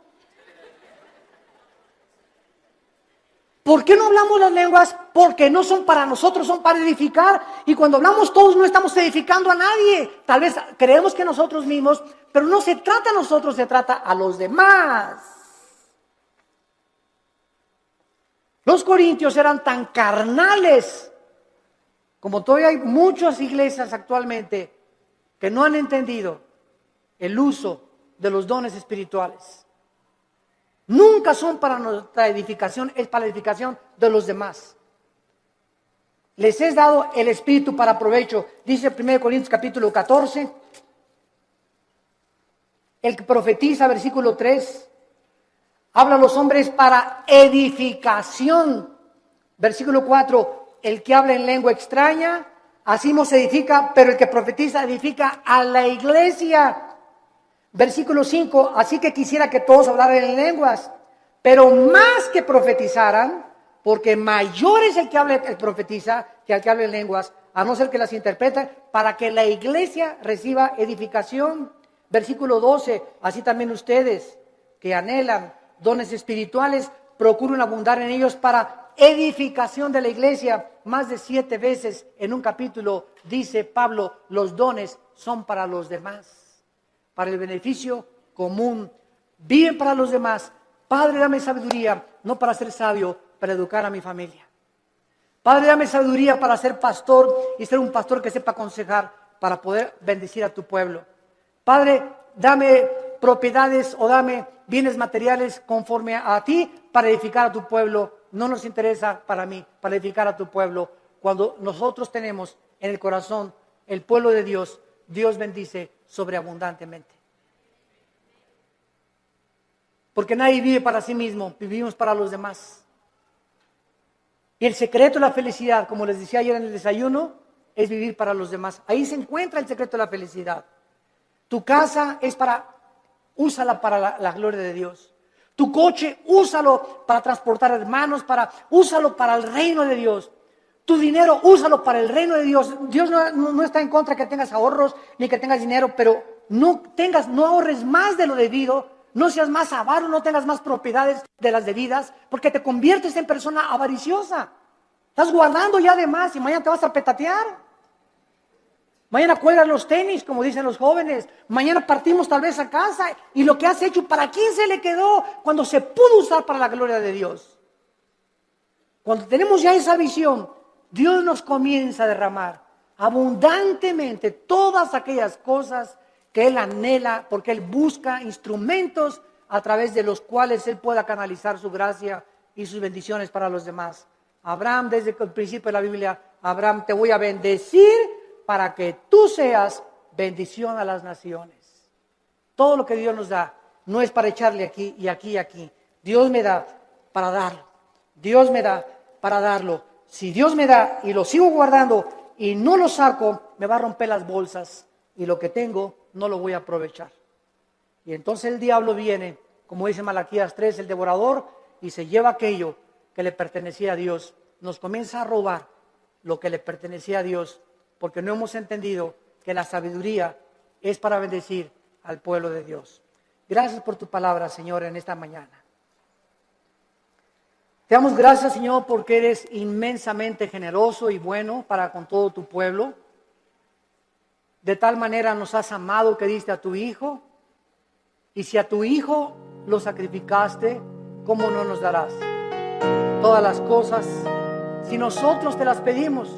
¿Por qué no hablamos las lenguas? Porque no son para nosotros, son para edificar. Y cuando hablamos todos no estamos edificando a nadie. Tal vez creemos que nosotros mismos, pero no se trata a nosotros, se trata a los demás. Los corintios eran tan carnales, como todavía hay muchas iglesias actualmente que no han entendido el uso de los dones espirituales. Nunca son para nuestra edificación, es para la edificación de los demás. Les es dado el Espíritu para provecho. Dice 1 Corintios capítulo 14. El que profetiza, versículo 3. Habla a los hombres para edificación. Versículo 4. El que habla en lengua extraña, así no se edifica, pero el que profetiza edifica a la iglesia. Versículo 5, así que quisiera que todos hablaran en lenguas, pero más que profetizaran, porque mayor es el que habla, el profetiza, que el que habla en lenguas, a no ser que las interprete, para que la iglesia reciba edificación. Versículo 12, así también ustedes que anhelan dones espirituales, procuren abundar en ellos para edificación de la iglesia. Más de 7 veces en un capítulo dice Pablo, los dones son para los demás, para el beneficio común, viven para los demás. Padre, dame sabiduría, no para ser sabio, para educar a mi familia. Padre, dame sabiduría para ser pastor y ser un pastor que sepa aconsejar para poder bendecir a tu pueblo. Padre, dame propiedades o dame bienes materiales conforme a ti para edificar a tu pueblo. No nos interesa para mí, para edificar a tu pueblo. Cuando nosotros tenemos en el corazón el pueblo de Dios, Dios bendice sobreabundantemente. Porque nadie vive para sí mismo, vivimos para los demás. Y el secreto de la felicidad, como les decía ayer en el desayuno, es vivir para los demás. Ahí se encuentra el secreto de la felicidad. Tu casa es úsala para la gloria de Dios. Tu coche, úsalo para transportar hermanos, úsalo para el reino de Dios. Tu dinero, úsalo para el reino de Dios. Dios no está en contra que tengas ahorros ni que tengas dinero, pero no ahorres más de lo debido, no seas más avaro, no tengas más propiedades de las debidas, porque te conviertes en persona avariciosa. Estás guardando ya de más y mañana te vas a petatear. Mañana cuelgan los tenis, como dicen los jóvenes. Mañana partimos tal vez a casa y lo que has hecho, ¿para quién se le quedó cuando se pudo usar para la gloria de Dios? Cuando tenemos ya esa visión, Dios nos comienza a derramar abundantemente todas aquellas cosas que Él anhela, porque Él busca instrumentos a través de los cuales Él pueda canalizar su gracia y sus bendiciones para los demás. Abraham, desde el principio de la Biblia, Abraham, te voy a bendecir para que tú seas bendición a las naciones. Todo lo que Dios nos da no es para echarle aquí y aquí y aquí. Dios me da para darlo. Dios me da para darlo. Si Dios me da y lo sigo guardando y no lo saco, me va a romper las bolsas y lo que tengo no lo voy a aprovechar. Y entonces el diablo viene, como dice Malaquías 3, el devorador, y se lleva aquello que le pertenecía a Dios. Nos comienza a robar lo que le pertenecía a Dios, porque no hemos entendido que la sabiduría es para bendecir al pueblo de Dios. Gracias por tu palabra, Señor, en esta mañana. Te damos gracias, Señor, porque eres inmensamente generoso y bueno para con todo tu pueblo. De tal manera nos has amado que diste a tu Hijo. Y si a tu Hijo lo sacrificaste, ¿cómo no nos darás todas las cosas? Si nosotros te las pedimos,